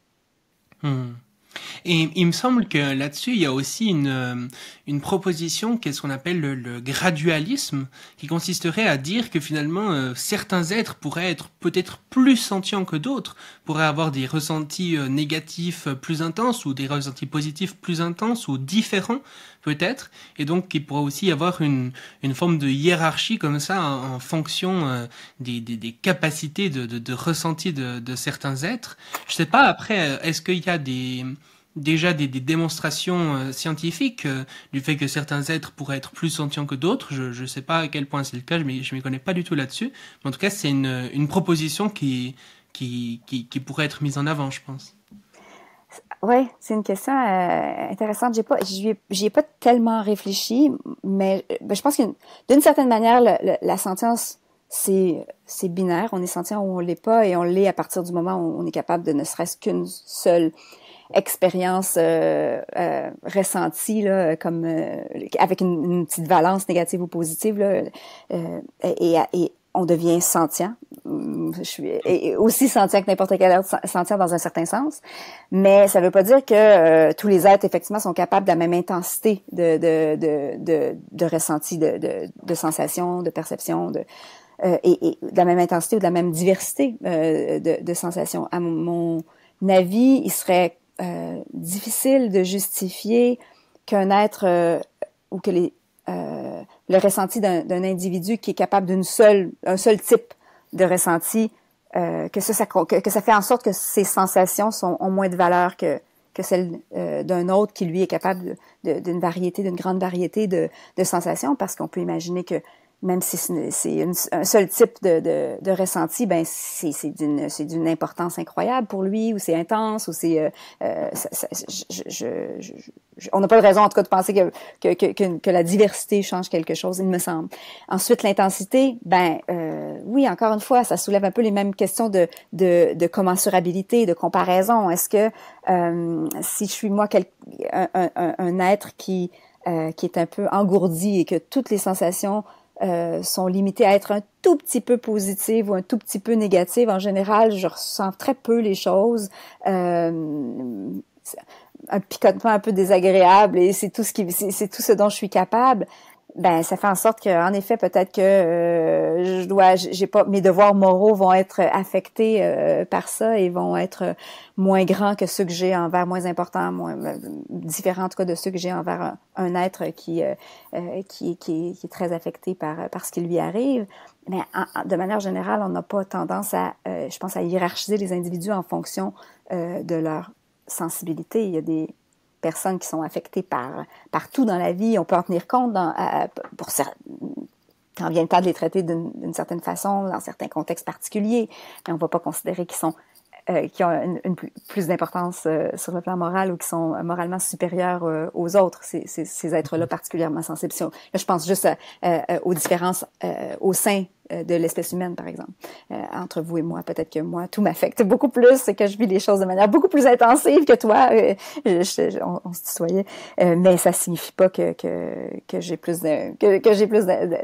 Speaker 1: Et il me semble que là-dessus, il y a aussi une proposition qui est ce qu'on appelle le gradualisme, qui consisterait à dire que finalement, certains êtres pourraient être peut-être plus sentients que d'autres, pourraient avoir des ressentis négatifs plus intenses ou des ressentis positifs plus intenses ou différents peut-être, et donc il pourrait aussi y avoir une forme de hiérarchie comme ça en fonction des capacités de ressenti de certains êtres. Je sais pas, après, est-ce qu'il y a déjà des démonstrations scientifiques du fait que certains êtres pourraient être plus sentients que d'autres? Je sais pas à quel point c'est le cas, je m'y connais pas du tout là-dessus, mais en tout cas c'est une proposition qui pourrait être mise en avant, je pense.
Speaker 3: Oui, c'est une question intéressante. J'y ai pas tellement réfléchi, mais je pense que d'une certaine manière, la sentience, c'est binaire. On est sentient ou on l'est pas, et on l'est à partir du moment où on est capable de ne serait-ce qu'une seule expérience ressentie, là, comme avec une petite valence négative ou positive, là, et on devient sentient. Je suis aussi sentient que n'importe quel autre sentient dans un certain sens, mais ça veut pas dire que tous les êtres effectivement sont capables de la même intensité de ressenti, de sensation, de perception, et de la même intensité ou de la même diversité de sensations. À mon avis, il serait difficile de justifier qu'un être ou que le ressenti d'un individu qui est capable d'un seul type de ressenti, que ça fait en sorte que ses sensations ont moins de valeur que celles d'un autre qui lui est capable d'une grande variété de sensations, parce qu'on peut imaginer que même si c'est un seul type de ressenti, ben c'est d'une importance incroyable pour lui, ou c'est intense, ou c'est on n'a pas de raison en tout cas de penser que la diversité change quelque chose, il me semble. Ensuite, l'intensité, oui, encore une fois, ça soulève un peu les mêmes questions de commensurabilité, de comparaison. Est-ce que si je suis moi un être qui est un peu engourdi et que toutes les sensations sont limitées à être un tout petit peu positives ou un tout petit peu négatives. En général, je ressens très peu les choses. Un picotement un peu désagréable, et c'est tout ce dont je suis capable. Ben, ça fait en sorte que, en effet, peut-être que mes devoirs moraux vont être affectés par ça, et vont être moins grands que ceux que j'ai envers, moins importants, différents en tout cas de ceux que j'ai envers un être qui est très affecté par ce qui lui arrive. Mais de manière générale, on n'a pas tendance je pense, à hiérarchiser les individus en fonction de leur sensibilité. Il y a des personnes qui sont affectées partout dans la vie. On peut en tenir compte quand vient le temps de les traiter d'une certaine façon, dans certains contextes particuliers, mais on ne va pas considérer qu'ils ont une plus d'importance sur le plan moral, ou qui sont moralement supérieurs aux autres, ces êtres-là particulièrement sensibles. Là, je pense juste aux différences au sein de l'espèce humaine, par exemple. Entre vous et moi, peut-être que moi, tout m'affecte beaucoup plus, et que je vis les choses de manière beaucoup plus intensive que toi. On se tutoyait, mais ça signifie pas que j'ai plus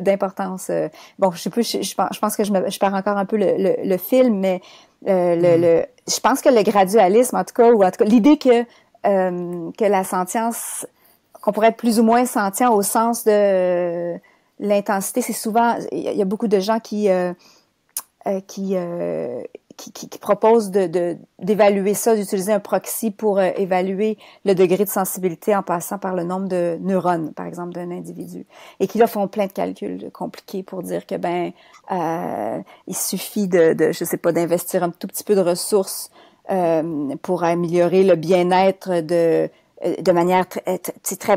Speaker 3: d'importance. Bon, je sais plus. Je pense que je perds encore un peu le film, mais je pense que le gradualisme, en tout cas l'idée que la sentience, qu'on pourrait être plus ou moins sentient au sens de l'intensité, c'est souvent, il y a beaucoup de gens qui proposent d'évaluer ça, d'utiliser un proxy pour évaluer le degré de sensibilité en passant par le nombre de neurones, par exemple, d'un individu, et qui là font plein de calculs compliqués pour dire que il suffit je sais pas, d'investir un tout petit peu de ressources pour améliorer le bien-être de manière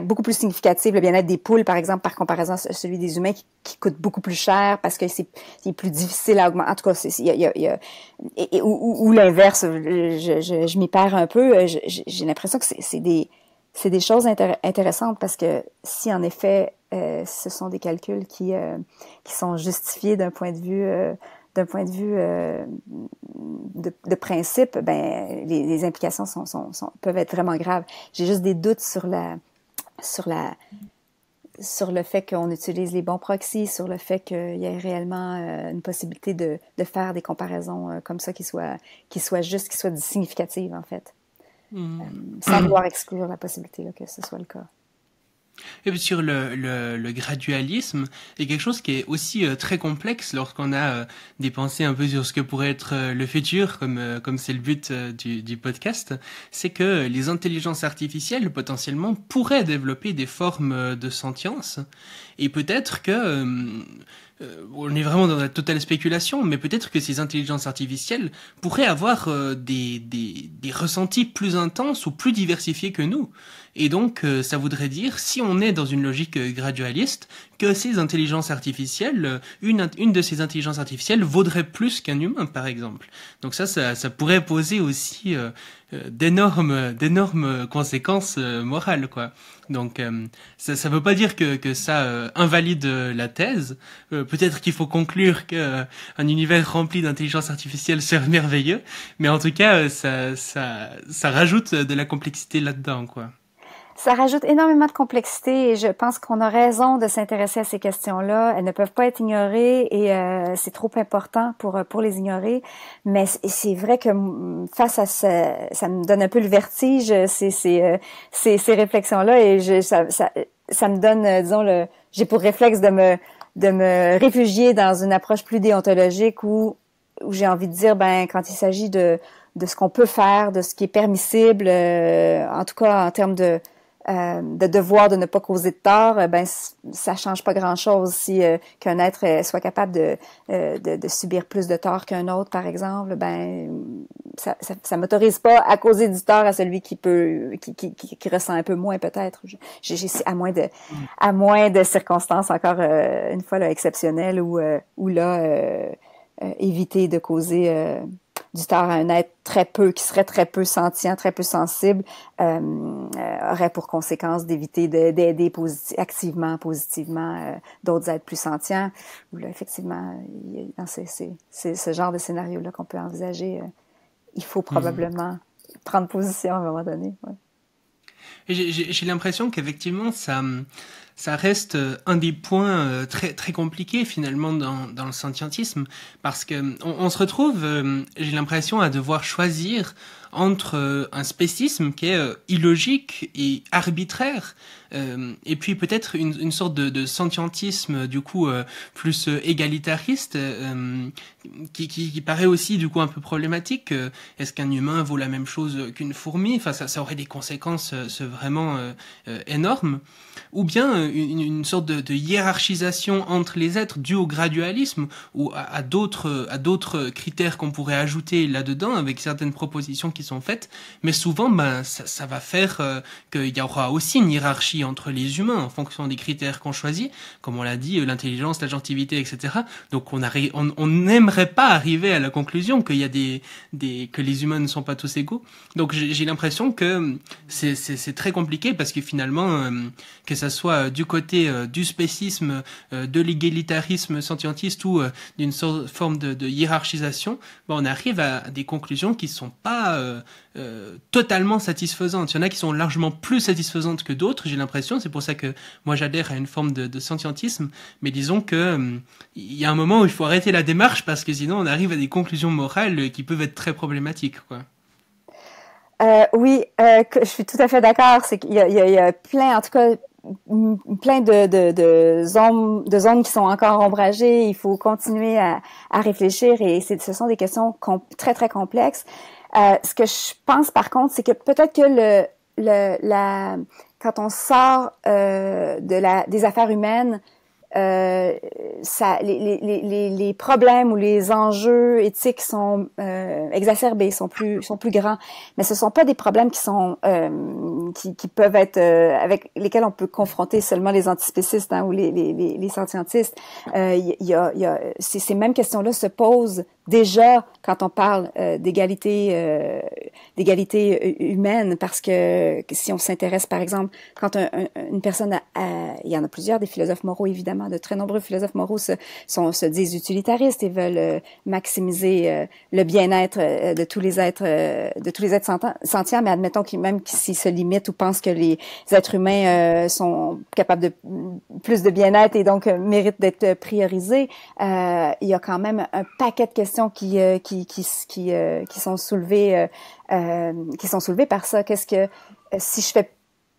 Speaker 3: beaucoup plus significative, le bien-être des poules, par exemple, par comparaison à celui des humains, qui coûte beaucoup plus cher parce que c'est plus difficile à augmenter. En tout cas, ou l'inverse, je m'y perds un peu. J'ai l'impression que c'est des choses intéressantes, parce que si en effet ce sont des calculs qui sont justifiés d'un point de vue d'un point de vue de principe, ben les implications peuvent être vraiment graves. J'ai juste des doutes sur le fait qu'on utilise les bons proxys, sur le fait qu'il y ait réellement une possibilité de faire des comparaisons comme ça qui soient justes, qui soient significatives, en fait. Sans vouloir exclure la possibilité là, que ce soit le cas.
Speaker 1: Et puis sur le gradualisme, il y a quelque chose qui est aussi très complexe lorsqu'on a des pensées un peu sur ce que pourrait être le futur, comme c'est le but du podcast, c'est que les intelligences artificielles potentiellement pourraient développer des formes de sentience, et peut-être que on est vraiment dans la totale spéculation, mais peut-être que ces intelligences artificielles pourraient avoir des ressentis plus intenses ou plus diversifiés que nous. Et donc, ça voudrait dire, si on est dans une logique gradualiste, que ces intelligences artificielles, une de ces intelligences artificielles vaudrait plus qu'un humain, par exemple. Donc ça pourrait poser aussi d'énormes conséquences morales, quoi. Donc ça veut pas dire que ça invalide la thèse. Peut-être qu'il faut conclure que un univers rempli d'intelligence artificielle serait merveilleux, mais en tout cas ça rajoute de la complexité là-dedans, quoi.
Speaker 3: Ça rajoute énormément de complexité et je pense qu'on a raison de s'intéresser à ces questions-là. Elles ne peuvent pas être ignorées et c'est trop important pour les ignorer. Mais c'est vrai que face à ça me donne un peu le vertige ces réflexions-là et ça me donne, disons, j'ai pour réflexe de me réfugier dans une approche plus déontologique où j'ai envie de dire, ben quand il s'agit de ce qu'on peut faire, de ce qui est permissible, en tout cas en termes de devoir de ne pas causer de tort, ben ça change pas grand-chose si qu'un être soit capable de subir plus de tort qu'un autre, par exemple. Ben ça m'autorise pas à causer du tort à celui qui ressent un peu moins, peut-être. À moins de circonstances encore une fois là exceptionnelles où là éviter de causer du tort à un être qui serait très peu sentient, très peu sensible, aurait pour conséquence d'éviter d'aider activement, positivement d'autres êtres plus sentients. Où là, effectivement, c'est ce genre de scénario-là qu'on peut envisager. Il faut probablement prendre position à un moment donné. Ouais.
Speaker 1: J'ai l'impression qu'effectivement, ça reste un des points très très compliqués finalement dans le scientisme, parce que on se retrouve, j'ai l'impression, à devoir choisir entre un spécisme qui est illogique et arbitraire, et puis peut-être une sorte de scientisme du coup plus égalitariste, qui paraît aussi du coup un peu problématique. Est-ce qu'un humain vaut la même chose qu'une fourmi? Enfin, ça aurait des conséquences vraiment énormes. Ou bien une sorte de hiérarchisation entre les êtres due au gradualisme ou à d'autres critères qu'on pourrait ajouter là-dedans avec certaines propositions qui sont faites, mais souvent ça va faire qu'il y aura aussi une hiérarchie entre les humains en fonction des critères qu'on choisit, comme on l'a dit, l'intelligence, la gentilité, etc. Donc on n'aimerait pas arriver à la conclusion qu'il y a que les humains ne sont pas tous égaux. Donc j'ai l'impression que c'est très compliqué parce que finalement que ça soit du côté du spécisme, de l'égalitarisme scientiste ou d'une forme de hiérarchisation, on arrive à des conclusions qui sont pas totalement satisfaisantes. Il y en a qui sont largement plus satisfaisantes que d'autres, j'ai l'impression. C'est pour ça que moi j'adhère à une forme de scientisme. Mais disons que il y a un moment où il faut arrêter la démarche parce que sinon on arrive à des conclusions morales qui peuvent être très problématiques, quoi.
Speaker 3: Oui, je suis tout à fait d'accord. C'est qu'il y a plein, en tout cas, plein de zones qui sont encore ombragées. Il faut continuer à réfléchir et ce sont des questions très très complexes. Ce que je pense par contre, c'est que peut-être que quand on sort des affaires humaines, les problèmes ou les enjeux éthiques sont exacerbés, sont plus grands, mais ce sont pas des problèmes qui peuvent être avec lesquels on peut confronter seulement les antispécistes ou les scientistes. Ces mêmes questions-là se posent déjà quand on parle d'égalité humaine, parce que si on s'intéresse par exemple quand une personne il y en a plusieurs des philosophes moraux évidemment, de très nombreux philosophes moraux se disent utilitaristes et veulent maximiser le bien-être de tous les êtres sentients, mais admettons même s'ils se limitent ou pensent que les êtres humains sont capables de plus de bien-être et donc méritent d'être priorisés, il y a quand même un paquet de questions qui sont soulevées par ça. Qu'est-ce que si je fais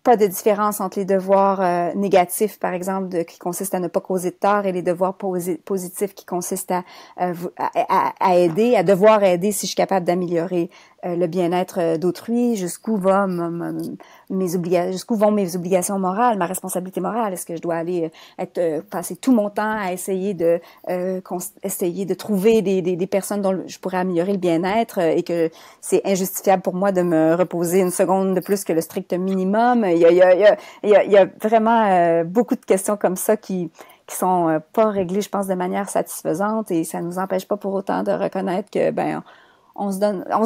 Speaker 3: pas de différence entre les devoirs négatifs, par exemple, qui consistent à ne pas causer de tort, et les devoirs positifs qui consistent à aider, à devoir aider si je suis capable d'améliorer le bien-être d'autrui, jusqu'où vont mes obligations morales, ma responsabilité morale. Est-ce que je dois aller passer tout mon temps à essayer de trouver des personnes dont je pourrais améliorer le bien-être et que c'est injustifiable pour moi de me reposer une seconde de plus que le strict minimum. Il y a vraiment beaucoup de questions comme ça qui sont pas réglées, je pense, de manière satisfaisante, et ça nous empêche pas pour autant de reconnaître que on se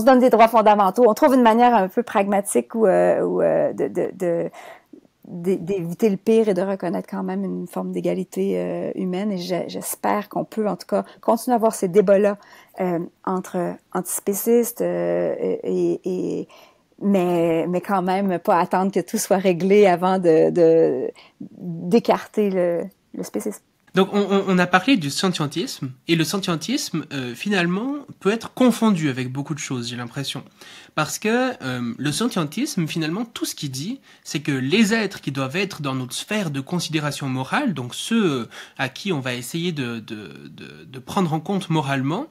Speaker 3: donne des droits fondamentaux. On trouve une manière un peu pragmatique d'éviter le pire et de reconnaître quand même une forme d'égalité humaine. Et j'espère qu'on peut, en tout cas, continuer à avoir ces débats-là entre antispécistes mais quand même pas attendre que tout soit réglé avant d'écarter le spécisme.
Speaker 1: Donc on a parlé du scientisme, et le scientisme finalement peut être confondu avec beaucoup de choses, j'ai l'impression. Parce que le scientisme, finalement, tout ce qu'il dit, c'est que les êtres qui doivent être dans notre sphère de considération morale, donc ceux à qui on va essayer de prendre en compte moralement,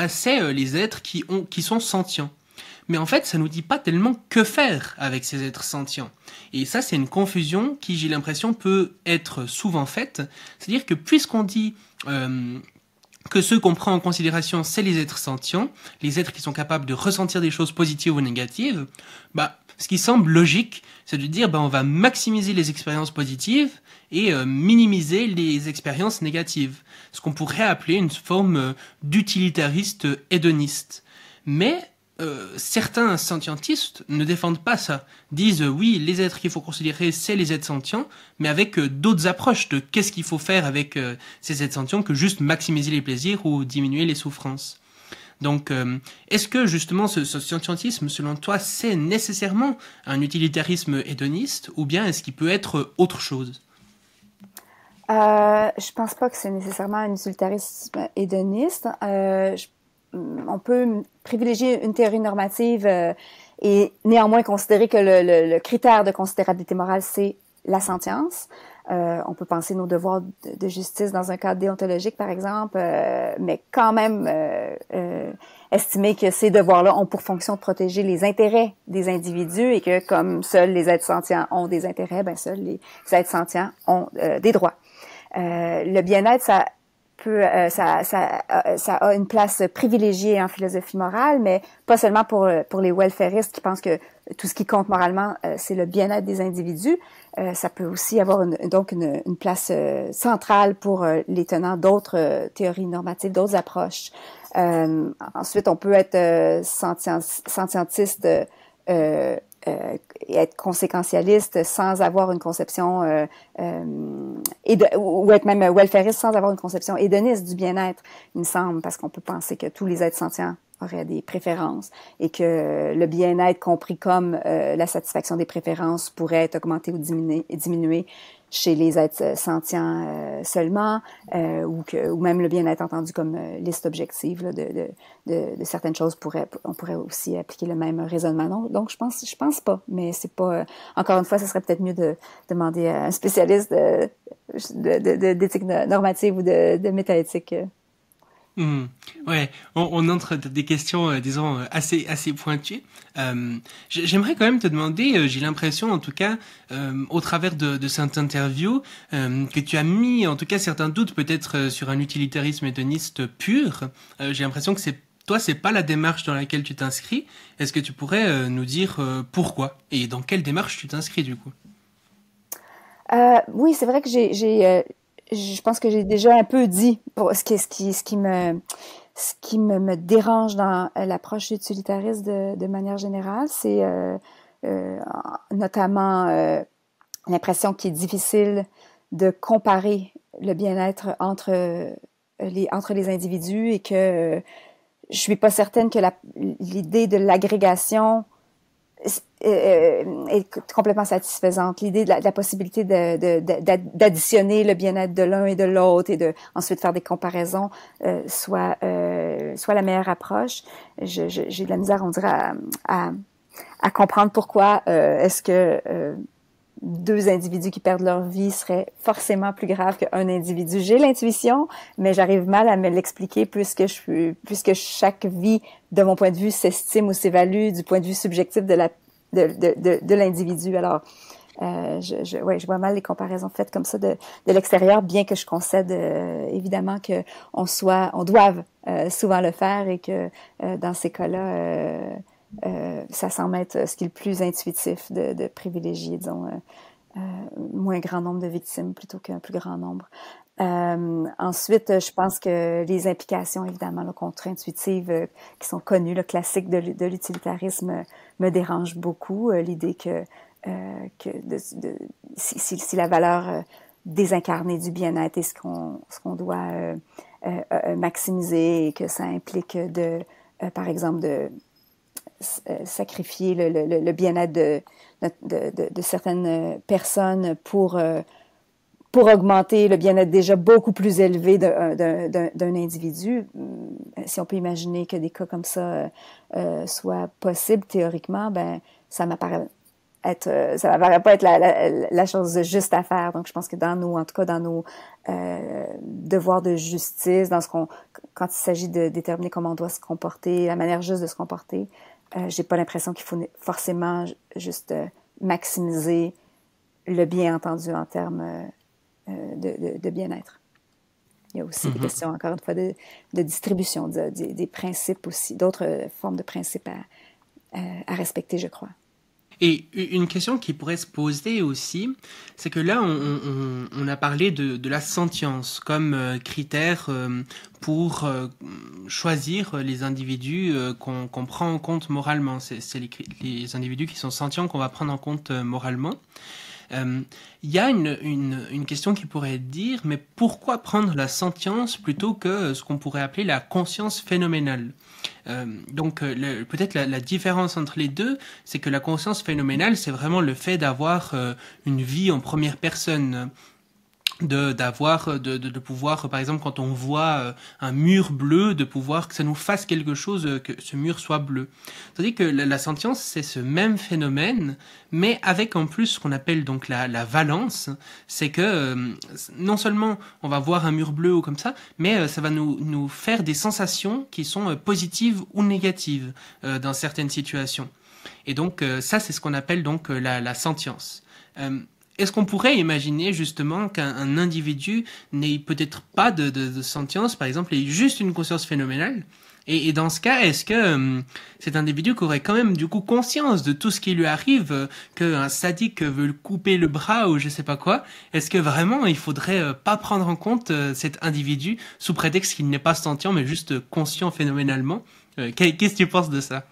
Speaker 1: c'est les êtres qui sont sentients. Mais en fait, ça nous dit pas tellement que faire avec ces êtres sentients. Et ça, c'est une confusion qui, j'ai l'impression, peut être souvent faite. C'est-à-dire que puisqu'on dit que ceux qu'on prend en considération, c'est les êtres sentients, les êtres qui sont capables de ressentir des choses positives ou négatives, ce qui semble logique, c'est de dire on va maximiser les expériences positives et minimiser les expériences négatives. Ce qu'on pourrait appeler une forme d'utilitariste hédoniste. Mais certains scientistes ne défendent pas ça, disent oui, les êtres qu'il faut considérer, c'est les êtres sentients, mais avec d'autres approches de qu'est-ce qu'il faut faire avec ces êtres sentients que juste maximiser les plaisirs ou diminuer les souffrances. Donc, est-ce que justement ce scientisme, selon toi, c'est nécessairement un utilitarisme hédoniste, ou bien est-ce qu'il peut être autre chose ?
Speaker 3: Je pense pas que c'est nécessairement un utilitarisme hédoniste. On peut privilégier une théorie normative et néanmoins considérer que le critère de considérabilité morale, c'est la sentience. On peut penser nos devoirs de justice dans un cadre déontologique, par exemple, mais quand même estimer que ces devoirs-là ont pour fonction de protéger les intérêts des individus et que comme seuls les êtres sentients ont des intérêts, seuls les êtres sentients ont des droits. Le bien-être, ça a une place privilégiée en philosophie morale, mais pas seulement pour les welfaristes qui pensent que tout ce qui compte moralement, c'est le bien-être des individus. Ça peut aussi avoir une place centrale pour les tenants d'autres théories normatives, d'autres approches. Ensuite, on peut être sentientiste et être conséquentialiste sans avoir une conception ou être même welfariste sans avoir une conception hédoniste du bien-être, il me semble, parce qu'on peut penser que tous les êtres sentients auraient des préférences et que le bien-être compris comme la satisfaction des préférences pourrait être augmenté ou diminué chez les êtres sentients seulement, ou même le bien-être entendu comme liste objective là, de certaines choses. On pourrait aussi appliquer le même raisonnement. Donc je pense pas, mais c'est pas. Encore une fois, ce serait peut-être mieux de demander à un spécialiste d'éthique normative ou de métaéthique.
Speaker 1: Ouais, on entre dans des questions, disons, assez pointues. J'aimerais quand même te demander, j'ai l'impression, en tout cas, au travers de cette interview, que tu as mis, en tout cas, certains doutes peut-être sur un utilitarisme hédoniste pur. J'ai l'impression que c'est pas la démarche dans laquelle tu t'inscris. Est-ce que tu pourrais nous dire pourquoi et dans quelle démarche tu t'inscris du coup?
Speaker 3: Oui, c'est vrai que je pense que j'ai déjà un peu dit pour ce qui me Ce qui me dérange dans l'approche utilitariste de manière générale, c'est notamment l'impression qu'il est difficile de comparer le bien-être entre les individus et que je suis pas certaine que l'idée de l'agrégation est complètement satisfaisante. L'idée de la possibilité d'additionner le bien-être de l'un et de l'autre et de ensuite faire des comparaisons soit la meilleure approche. J'ai de la misère, on dirait, à comprendre pourquoi est-ce que deux individus qui perdent leur vie seraient forcément plus graves qu'un individu. J'ai l'intuition, mais j'arrive mal à me l'expliquer puisque chaque vie, de mon point de vue, s'estime ou s'évalue du point de vue subjectif de l'individu. Alors, je vois mal les comparaisons faites comme ça de l'extérieur, bien que je concède évidemment que on doive souvent le faire et que dans ces cas-là, ça semble être ce qui est le plus intuitif de privilégier, disons, moins grand nombre de victimes plutôt qu'un plus grand nombre. Ensuite, je pense que les implications, évidemment, contre-intuitives qui sont connues, le classique de l'utilitarisme, me dérangent beaucoup. L'idée que si la valeur désincarnée du bien-être est ce qu'on doit maximiser et que ça implique par exemple, de sacrifier le bien-être de certaines personnes pour augmenter le bien-être déjà beaucoup plus élevé d'un individu. Si on peut imaginer que des cas comme ça soient possibles théoriquement, ben ça m'apparaît pas être la chose juste à faire. Donc je pense que en tout cas dans nos devoirs de justice, quand il s'agit de déterminer comment on doit se comporter, la manière juste de se comporter, j'ai pas l'impression qu'il faut forcément juste maximiser le bien entendu en termes de bien-être. Il y a aussi des questions, encore une fois, de distribution, des principes aussi, d'autres formes de principes à respecter, je crois.
Speaker 1: Et une question qui pourrait se poser aussi, c'est que là, on a parlé de la sentience comme critère pour choisir les individus qu'on prend en compte moralement. C'est les individus qui sont sentients qu'on va prendre en compte moralement. Il y a une question qui pourrait dire, mais pourquoi prendre la sentience plutôt que ce qu'on pourrait appeler la conscience phénoménale? Donc peut-être la différence entre les deux, c'est que la conscience phénoménale, c'est vraiment le fait d'avoir une vie en première personne, de pouvoir, par exemple, quand on voit un mur bleu, de pouvoir que ça nous fasse quelque chose, que ce mur soit bleu. Tandis que la sentience, c'est ce même phénomène, mais avec en plus ce qu'on appelle donc la valence, c'est que non seulement on va voir un mur bleu ou comme ça, mais ça va nous faire des sensations qui sont positives ou négatives dans certaines situations. Et donc ça, c'est ce qu'on appelle donc la sentience. Est-ce qu'on pourrait imaginer justement qu'un individu n'ait peut-être pas de sentience, par exemple, ait juste une conscience phénoménale? Et dans ce cas, est-ce que cet individu aurait quand même du coup conscience de tout ce qui lui arrive, qu'un sadique veut lui couper le bras ou je sais pas quoi? Est-ce que vraiment il faudrait pas prendre en compte cet individu sous prétexte qu'il n'est pas sentient mais juste conscient phénoménalement? Qu'est-ce que tu penses de ça?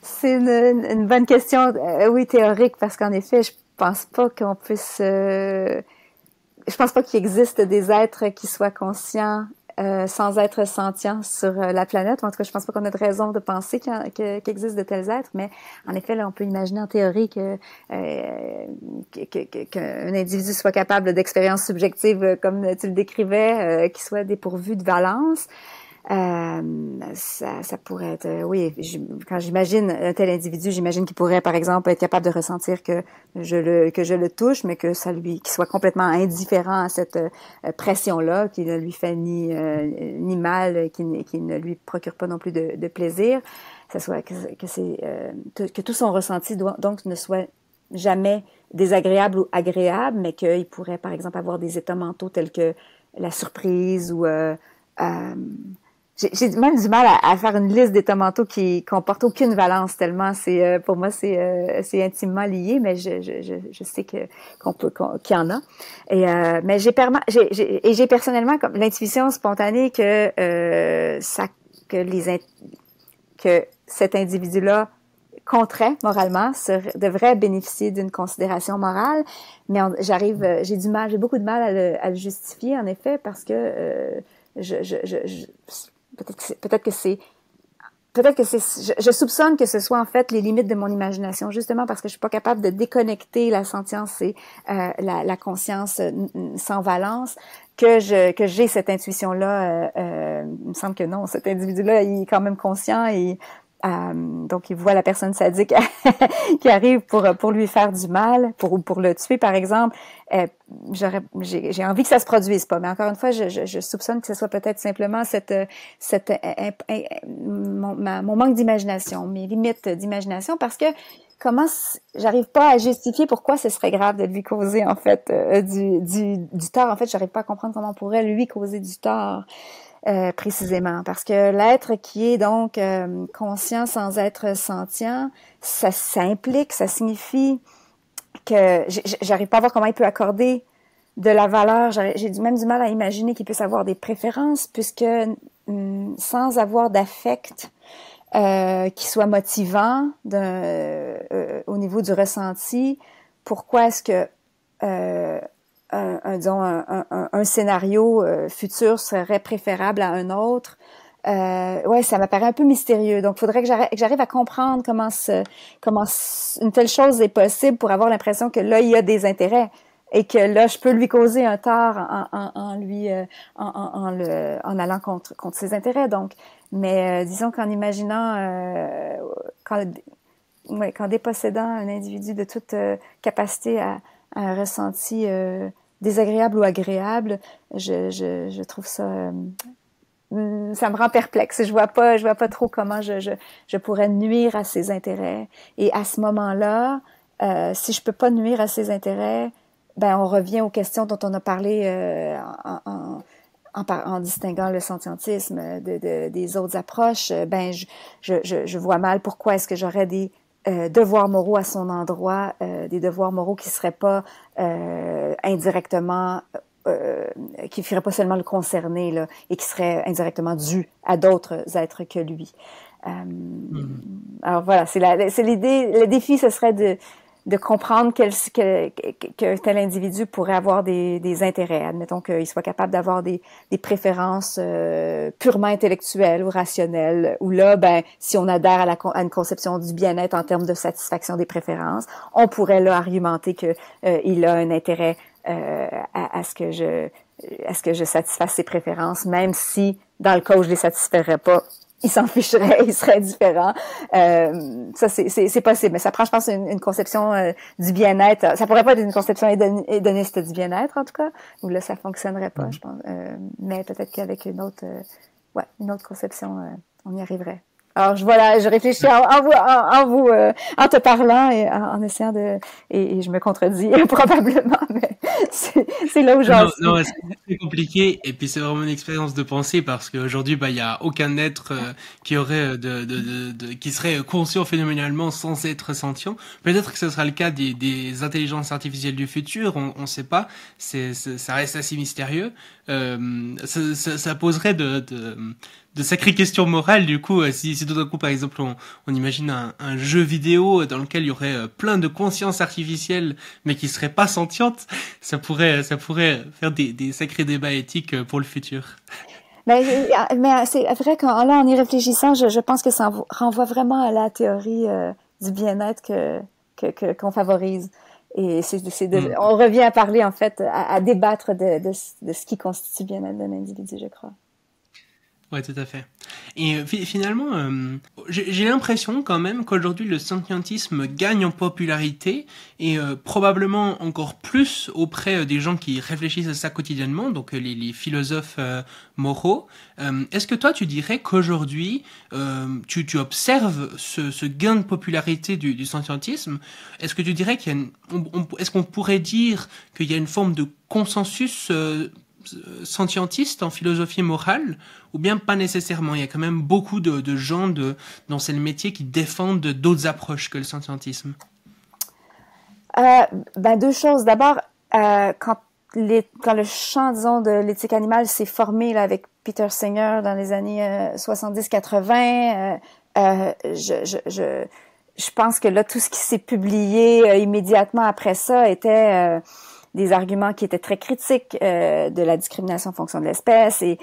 Speaker 3: C'est une bonne question, oui, théorique, parce qu'en effet, je pense pas qu'on puisse... je pense pas qu'il existe des êtres qui soient conscients sans être sentients sur la planète. En tout cas, je pense pas qu'on ait de raison de penser qu'il existe de tels êtres, mais en effet, là, on peut imaginer en théorie qu'un individu soit capable d'expériences subjectives comme tu le décrivais, qui soit dépourvu de valence. Ça pourrait être, oui, quand j'imagine un tel individu, j'imagine qu'il pourrait, par exemple, être capable de ressentir que je le touche, mais qu'il soit complètement indifférent à cette pression-là, qui ne lui fait ni mal, qui ne lui procure pas non plus de plaisir. Que tout son ressenti donc ne soit jamais désagréable ou agréable, mais qu'il pourrait, par exemple, avoir des états mentaux tels que la surprise ou j'ai même du mal à faire une liste des tomatoes qui comporte aucune valence tellement c'est pour moi c'est intimement lié, mais je sais qu'il y en a. Et mais j'ai personnellement comme l'intuition spontanée que que cet individu-là compterait moralement, devrait bénéficier d'une considération morale, mais j'ai beaucoup de mal à le justifier en effet parce que je soupçonne que ce soit en fait les limites de mon imagination, justement parce que je suis pas capable de déconnecter la sentience et la conscience sans valence, que j'ai cette intuition-là. Il me semble que non, cet individu-là, il est quand même conscient et donc il voit la personne sadique qui arrive pour lui faire du mal, pour le tuer par exemple. J'ai envie que ça se produise pas, mais encore une fois je soupçonne que ce soit peut-être simplement mon manque d'imagination, mes limites d'imagination, parce que j'arrive pas à justifier pourquoi ce serait grave de lui causer en fait du tort. En fait, j'arrive pas à comprendre comment on pourrait lui causer du tort. Précisément, parce que l'être qui est donc conscient sans être sentient, ça implique, ça signifie que j'arrive pas à voir comment il peut accorder de la valeur. J'ai même du mal à imaginer qu'il puisse avoir des préférences, puisque sans avoir d'affect qui soit motivant au niveau du ressenti, pourquoi est-ce que un scénario futur serait préférable à un autre? Ouais, ça m'apparaît un peu mystérieux. Donc, il faudrait que j'arrive à comprendre comment une telle chose est possible pour avoir l'impression que là, il y a des intérêts et que là, je peux lui causer un tort en allant contre ses intérêts. Donc, mais disons qu'en imaginant qu'en dépossédant un individu de toute capacité à un ressenti désagréable ou agréable, je trouve ça me rend perplexe. Je vois pas trop comment je pourrais nuire à ses intérêts. Et à ce moment-là, si je peux pas nuire à ses intérêts, ben on revient aux questions dont on a parlé en distinguant le sentientisme des autres approches. Ben je vois mal pourquoi est-ce que j'aurais des devoirs moraux à son endroit, des devoirs moraux qui seraient pas indirectement, qui ne feraient pas seulement le concerner là, et qui seraient indirectement dus à d'autres êtres que lui. Alors voilà, c'est l'idée. Le défi, ce serait de comprendre que tel individu pourrait avoir des intérêts. Admettons qu'il soit capable d'avoir des préférences purement intellectuelles ou rationnelles, où là, ben, si on adhère à une conception du bien-être en termes de satisfaction des préférences, on pourrait là argumenter que il a un intérêt à ce que je satisfasse ses préférences, même si dans le cas où je les satisferais pas, il s'en ficherait, il serait différent. Ça, c'est possible. Mais ça prend, je pense, une conception du bien-être. Ça pourrait pas être une conception hédoniste du bien-être, en tout cas, où là, ça fonctionnerait pas, je pense. Mais peut-être qu'avec une autre conception, on y arriverait. Alors, je réfléchis en te parlant et en essayant et je me contredis probablement, mais c'est là où j'en suis.
Speaker 1: Non, c'est compliqué, et puis c'est vraiment une expérience de pensée, parce qu'aujourd'hui, bah, il y a aucun être qui aurait qui serait conscient phénoménalement sans être sentient. Peut-être que ce sera le cas des intelligences artificielles du futur, on sait pas, ça reste assez mystérieux. Ça poserait de sacrées questions morales, du coup, si tout d'un coup, par exemple, on imagine un jeu vidéo dans lequel il y aurait plein de consciences artificielles, mais qui seraient pas sentientes, ça pourrait faire des sacrés débats éthiques pour le futur.
Speaker 3: Mais c'est vrai qu'en y réfléchissant, je pense que ça renvoie vraiment à la théorie du bien-être qu'on favorise. Et on revient à parler, en fait, à débattre de ce qui constitue le bien-être d'un individu, je crois.
Speaker 1: Ouais, tout à fait. Et finalement, j'ai l'impression quand même qu'aujourd'hui le scientisme gagne en popularité, et probablement encore plus auprès des gens qui réfléchissent à ça quotidiennement, donc les philosophes moraux. Est-ce que toi tu dirais qu'aujourd'hui tu observes ce gain de popularité du scientisme? Est-ce que tu dirais est-ce qu'on pourrait dire qu'il y a une forme de consensus scientistes en philosophie morale, ou bien pas nécessairement? Il y a quand même beaucoup de gens dont c'est le métier qui défendent d'autres approches que le scientisme.
Speaker 3: Deux choses. D'abord, quand le champ, disons, de l'éthique animale s'est formé là, avec Peter Singer dans les années 70-80, je pense que là, tout ce qui s'est publié immédiatement après ça était des arguments qui étaient très critiques de la discrimination en fonction de l'espèce et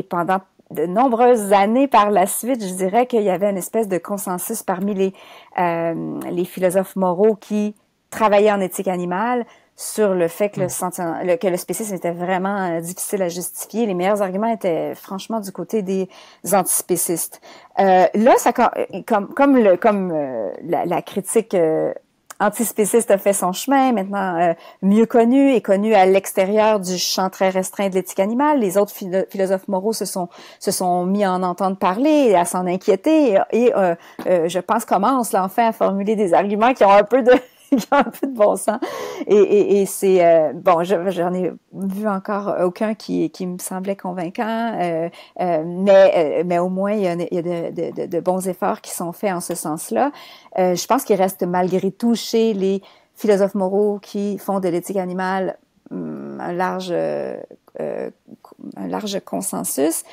Speaker 3: pendant de nombreuses années par la suite, je dirais qu'il y avait une espèce de consensus parmi les philosophes moraux qui travaillaient en éthique animale sur le fait que que le spécisme était vraiment difficile à justifier. Les meilleurs arguments étaient franchement du côté des antispécistes. Là, ça comme la critique antispéciste a fait son chemin, maintenant mieux connu et connu à l'extérieur du champ très restreint de l'éthique animale. Les autres philosophes moraux se sont mis à en entendre parler, à s'en inquiéter et je pense commencent là enfin à formuler des arguments qui ont un peu de qui ont un peu de bon sens. Et c'est bon, j'en ai vu encore aucun qui me semblait convaincant, mais au moins il y a de bons efforts qui sont faits en ce sens-là. Je pense qu'il reste malgré tout chez les philosophes moraux qui font de l'éthique animale un large consensus.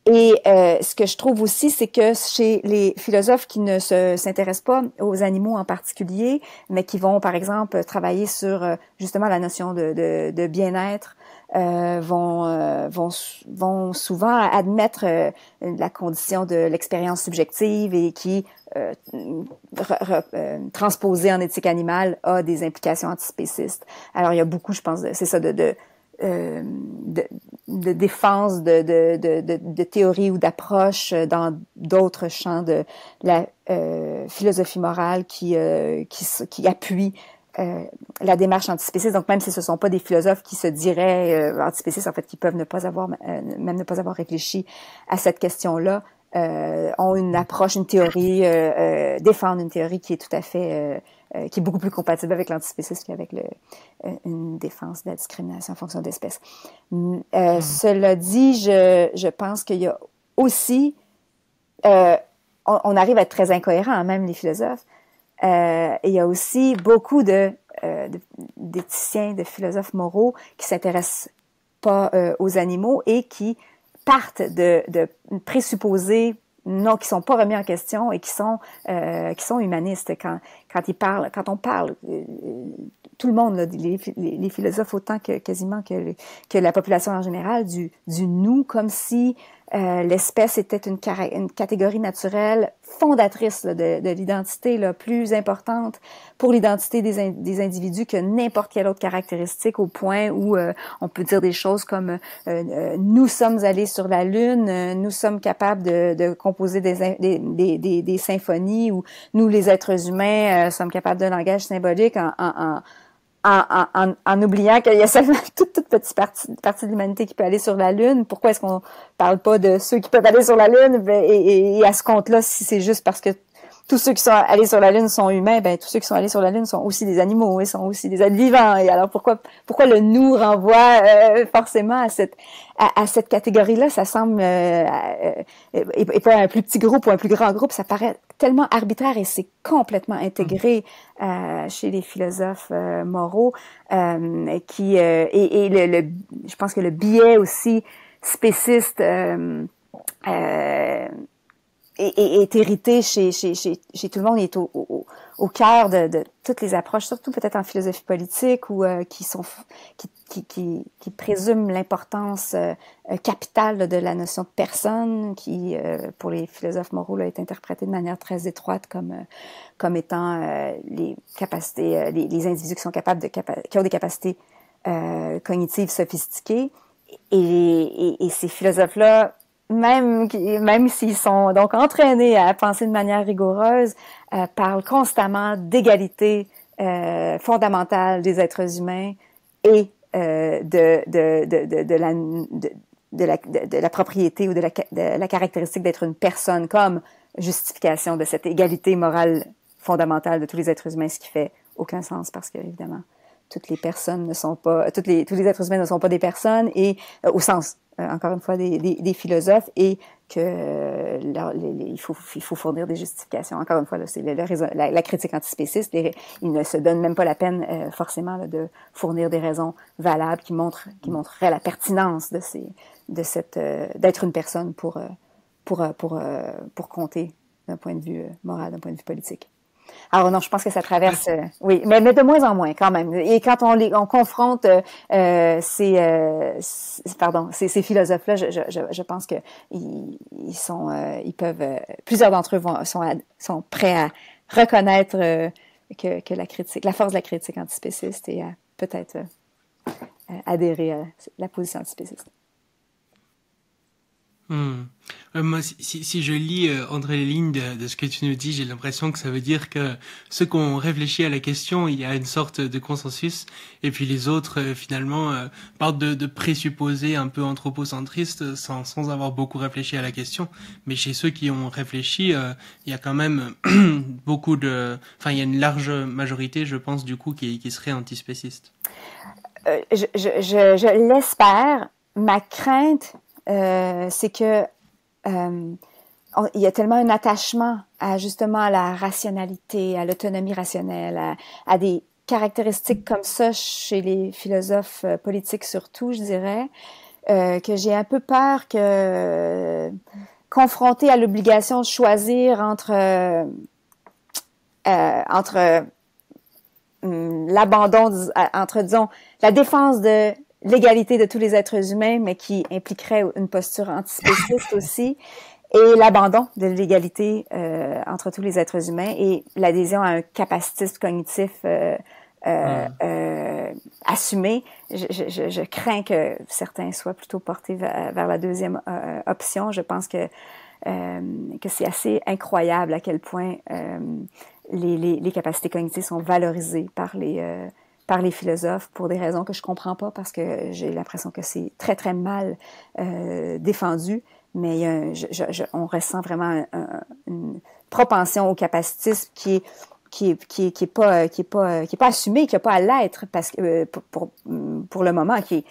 Speaker 3: Et ce que je trouve aussi, c'est que chez les philosophes qui ne s'intéressent pas aux animaux en particulier, mais qui vont, par exemple, travailler sur justement la notion de bien-être, vont souvent admettre la condition de l'expérience subjective et qui, transposée en éthique animale, a des implications antispécistes. Alors, il y a beaucoup, je pense, c'est ça, de défense de théories ou d'approches dans d'autres champs de la philosophie morale qui appuient la démarche antispéciste. Donc même si ce sont pas des philosophes qui se diraient antispécistes, en fait, qui peuvent ne pas avoir réfléchi à cette question-là, ont une approche, une théorie, défendent une théorie qui est tout à fait qui est beaucoup plus compatible avec l'antispécisme qu'avec une défense de la discrimination en fonction d'espèces. Cela dit, je pense qu'il y a aussi, on arrive à être très incohérent, même les philosophes, et il y a aussi beaucoup d'éthiciens, de philosophes moraux qui s'intéressent pas aux animaux et qui partent de présupposés non, qui sont pas remis en question et qui sont humanistes. Quand on parle, tout le monde, là, les philosophes autant que quasiment que la population en général, du nous, comme si l'espèce était une catégorie naturelle fondatrice là, de l'identité, là, plus importante pour l'identité des individus que n'importe quelle autre caractéristique, au point où on peut dire des choses comme nous sommes allés sur la Lune, nous sommes capables de composer des symphonies, ou nous les êtres humains sommes capables de langage symbolique en oubliant qu'il y a seulement toute petite partie de l'humanité qui peut aller sur la Lune. Pourquoi est-ce qu'on parle pas de ceux qui peuvent aller sur la Lune? Et à ce compte-là, si c'est juste parce que tous ceux qui sont allés sur la Lune sont humains, ben tous ceux qui sont allés sur la Lune sont aussi des animaux, ils sont aussi des êtres vivants. Et alors pourquoi le nous renvoie forcément à cette catégorie-là? Ça semble et pas un plus petit groupe ou un plus grand groupe, ça paraît tellement arbitraire et c'est complètement intégré chez les philosophes moraux qui je pense que le biais aussi spéciste est hérité chez tout le monde, est au cœur de toutes les approches, surtout peut-être en philosophie politique, ou qui présument l'importance capitale là, de la notion de personne, qui pour les philosophes moraux là, est interprétée de manière très étroite comme étant les capacités, les individus qui sont capables qui ont des capacités cognitives sophistiquées, et ces philosophes-là, même s'ils sont donc entraînés à penser de manière rigoureuse, parlent constamment d'égalité fondamentale des êtres humains et de la propriété ou de la caractéristique d'être une personne comme justification de cette égalité morale fondamentale de tous les êtres humains, ce qui fait aucun sens parce que évidemment toutes les personnes ne sont pas, tous les êtres humains ne sont pas des personnes, et au sens, encore une fois, des philosophes, et que il faut fournir des justifications. Encore une fois, là, c'est la critique antispéciste. Ils ne se donnent même pas la peine forcément là, de fournir des raisons valables qui montreraient la pertinence d'être une personne pour compter d'un point de vue moral, d'un point de vue politique. Alors non, je pense que ça traverse, oui, mais de moins en moins quand même. Et quand on confronte ces philosophes-là, je pense que ils peuvent, plusieurs d'entre eux sont prêts à reconnaître que la force de la critique antispéciste, et à peut-être adhérer à la position antispéciste.
Speaker 1: Moi, si je lis entre les lignes de ce que tu nous dis, j'ai l'impression que ça veut dire que ceux qui ont réfléchi à la question, il y a une sorte de consensus, et puis les autres, finalement, partent de présupposés un peu anthropocentristes sans avoir beaucoup réfléchi à la question. Mais chez ceux qui ont réfléchi, il y a quand même il y a une large majorité, je pense, du coup, qui serait antispéciste.
Speaker 3: Je l'espère. Ma crainte, c'est que il y a tellement un attachement justement à la rationalité, à l'autonomie rationnelle, à des caractéristiques comme ça chez les philosophes politiques surtout, je dirais, que j'ai un peu peur que confronté à l'obligation de choisir entre l'abandon, entre disons la défense de l'égalité de tous les êtres humains, mais qui impliquerait une posture antispéciste aussi, et l'abandon de l'égalité entre tous les êtres humains, et l'adhésion à un capacitisme cognitif assumé. Je crains que certains soient plutôt portés vers la deuxième option. Je pense que c'est assez incroyable à quel point les capacités cognitives sont valorisées par les philosophes pour des raisons que je comprends pas, parce que j'ai l'impression que c'est très très mal défendu, mais on ressent vraiment une propension au capacitisme qui est pas assumé, qui a pas à l'être, parce que pour le moment, qui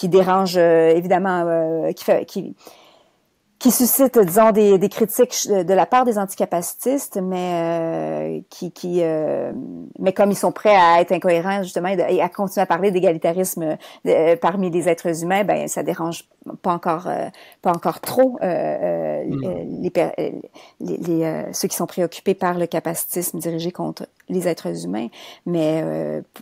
Speaker 3: dérange évidemment, qui suscite, disons, des critiques de la part des anticapacitistes, mais mais comme ils sont prêts à être incohérents justement et à continuer à parler d'égalitarisme parmi les êtres humains, ben ça dérange pas encore trop ceux qui sont préoccupés par le capacitisme dirigé contre les êtres humains. Mais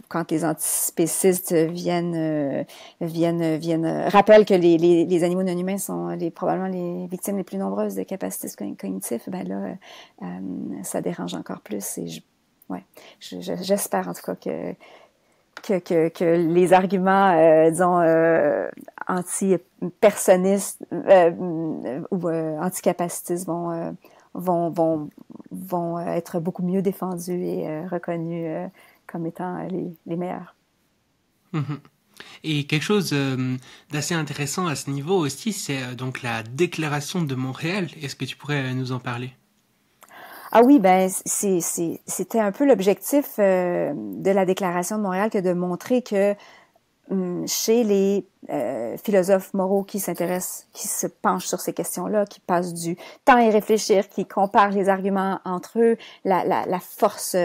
Speaker 3: quand les antispécistes viennent rappellent que les animaux non humains sont probablement les victimes les plus nombreuses de capacitisme cognitif, ben là ça dérange encore plus. Et j'espère en tout cas que les arguments disons anti-personnistes ou anticapacitistes vont être beaucoup mieux défendus et reconnus comme étant les meilleurs.
Speaker 1: Mm-hmm. Et quelque chose d'assez intéressant à ce niveau aussi, c'est donc la Déclaration de Montréal. Est-ce que tu pourrais nous en parler?
Speaker 3: Ah oui, ben c'était un peu l'objectif de la Déclaration de Montréal, que de montrer que chez les philosophes moraux qui s'intéressent, qui se penchent sur ces questions-là, qui passent du temps à y réfléchir, qui comparent les arguments entre eux, la force,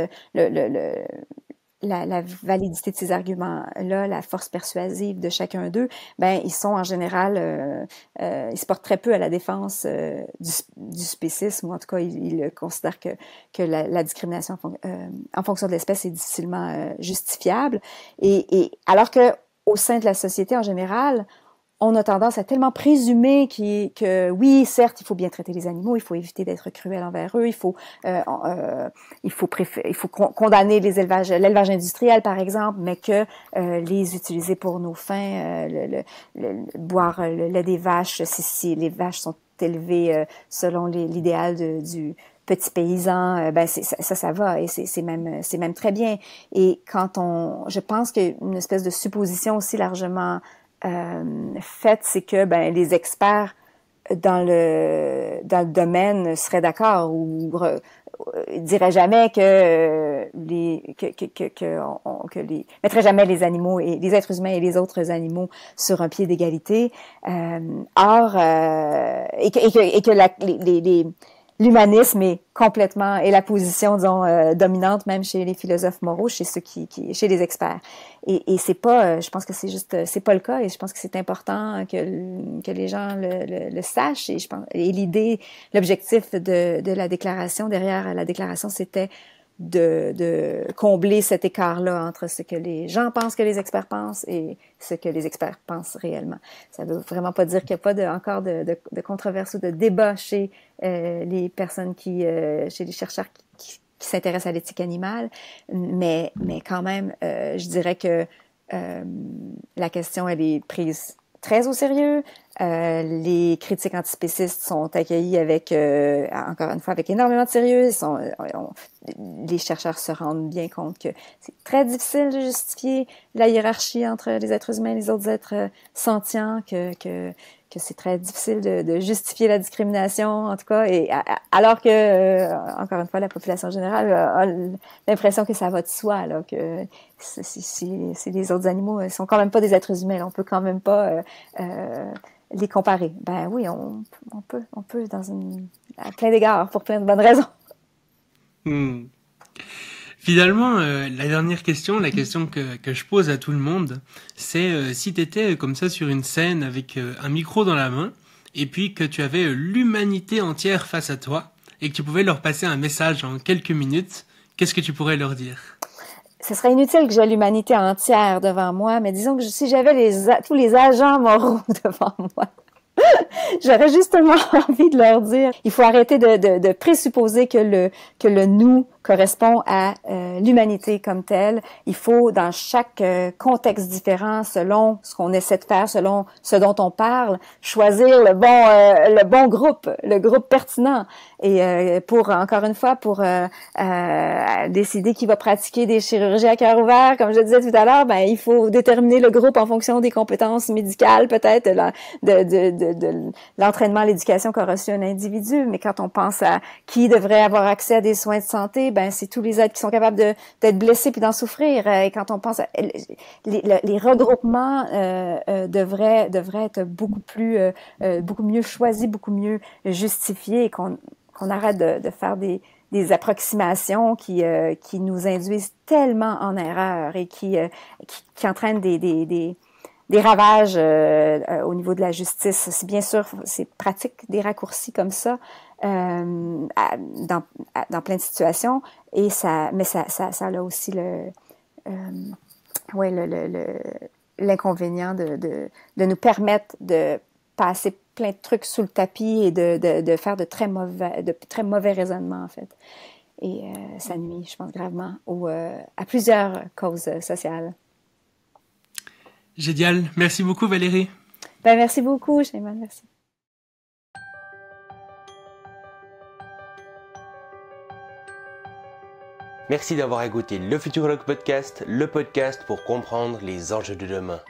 Speaker 3: la validité de ces arguments-là, la force persuasive de chacun d'eux, ben ils sont en général, ils se portent très peu à la défense du spécisme, ou en tout cas ils considèrent que la discrimination en fonction de l'espèce est difficilement justifiable, et alors que au sein de la société en général, on a tendance à tellement présumer que oui, certes, il faut bien traiter les animaux, il faut éviter d'être cruel envers eux, il faut condamner l'élevage industriel, par exemple, mais que les utiliser pour nos fins, boire le lait des vaches, si les vaches sont élevées selon l'idéal du petit paysan, ben ça va, et c'est même très bien. Et je pense qu'il y a une espèce de supposition aussi largement faite, c'est que ben les experts dans le domaine serait d'accord ou dirait jamais que mettrait jamais les animaux et les êtres humains et les autres animaux sur un pied d'égalité. Or, et que l'humanisme est complètement, et la position, disons, dominante même chez les philosophes moraux, chez ceux chez les experts. Et c'est pas, je pense que c'est pas le cas, et je pense que c'est important que les gens le sachent, et je pense, et l'objectif de la déclaration, derrière la déclaration, c'était de combler cet écart-là entre ce que les gens pensent que les experts pensent et ce que les experts pensent réellement. Ça veut vraiment pas dire qu'il n'y a pas encore de controverse ou de débat chez les personnes chez les chercheurs qui s'intéressent à l'éthique animale, mais quand même, je dirais que la question, elle est prise très au sérieux. Les critiques antispécistes sont accueillies avec, encore une fois, avec énormément de sérieux. Les chercheurs se rendent bien compte que c'est très difficile de justifier la hiérarchie entre les êtres humains et les autres êtres sentients, que c'est très difficile de justifier la discrimination, en tout cas, et alors que, encore une fois, la population générale a l'impression que ça va de soi, là, que si les autres animaux ils sont quand même pas des êtres humains, là, on peut quand même pas les comparer. Ben oui, on peut à plein d'égards, pour plein de bonnes raisons.
Speaker 1: Finalement, la dernière question, la question que je pose à tout le monde, c'est si tu étais comme ça sur une scène avec un micro dans la main, et puis que tu avais l'humanité entière face à toi, et que tu pouvais leur passer un message en quelques minutes, qu'est-ce que tu pourrais leur dire?
Speaker 3: Ce serait inutile que j'ai l'humanité entière devant moi, mais disons que si j'avais tous les agents moraux devant moi, j'aurais justement envie de leur dire, il faut arrêter de présupposer que le nous correspond à l'humanité comme telle. Il faut, dans chaque contexte différent, selon ce qu'on essaie de faire, selon ce dont on parle, choisir le bon groupe, le groupe pertinent. Et encore une fois, pour décider qui va pratiquer des chirurgies à cœur ouvert, comme je disais tout à l'heure, ben il faut déterminer le groupe en fonction des compétences médicales, peut-être de l'entraînement, l'éducation qu'a reçu un individu. Mais quand on pense à qui devrait avoir accès à des soins de santé, ben c'est tous les êtres qui sont capables d'être blessés puis d'en souffrir. Et quand on pense à les regroupements devraient être beaucoup mieux choisis, beaucoup mieux justifiés, et qu'on arrête de faire des approximations qui nous induisent tellement en erreur et qui entraînent des ravages au niveau de la justice. C'est bien sûr, c'est pratique des raccourcis comme ça dans plein de situations, et mais ça a aussi l'inconvénient de nous permettre de passer plein de trucs sous le tapis et de faire de très mauvais raisonnements, en fait. Et ça nuit, je pense, gravement à plusieurs causes sociales.
Speaker 1: Génial. Merci beaucoup, Valérie.
Speaker 3: Ben, merci beaucoup, Shaiman. Merci.
Speaker 2: Merci d'avoir écouté le Futurologue Podcast, le podcast pour comprendre les enjeux de demain.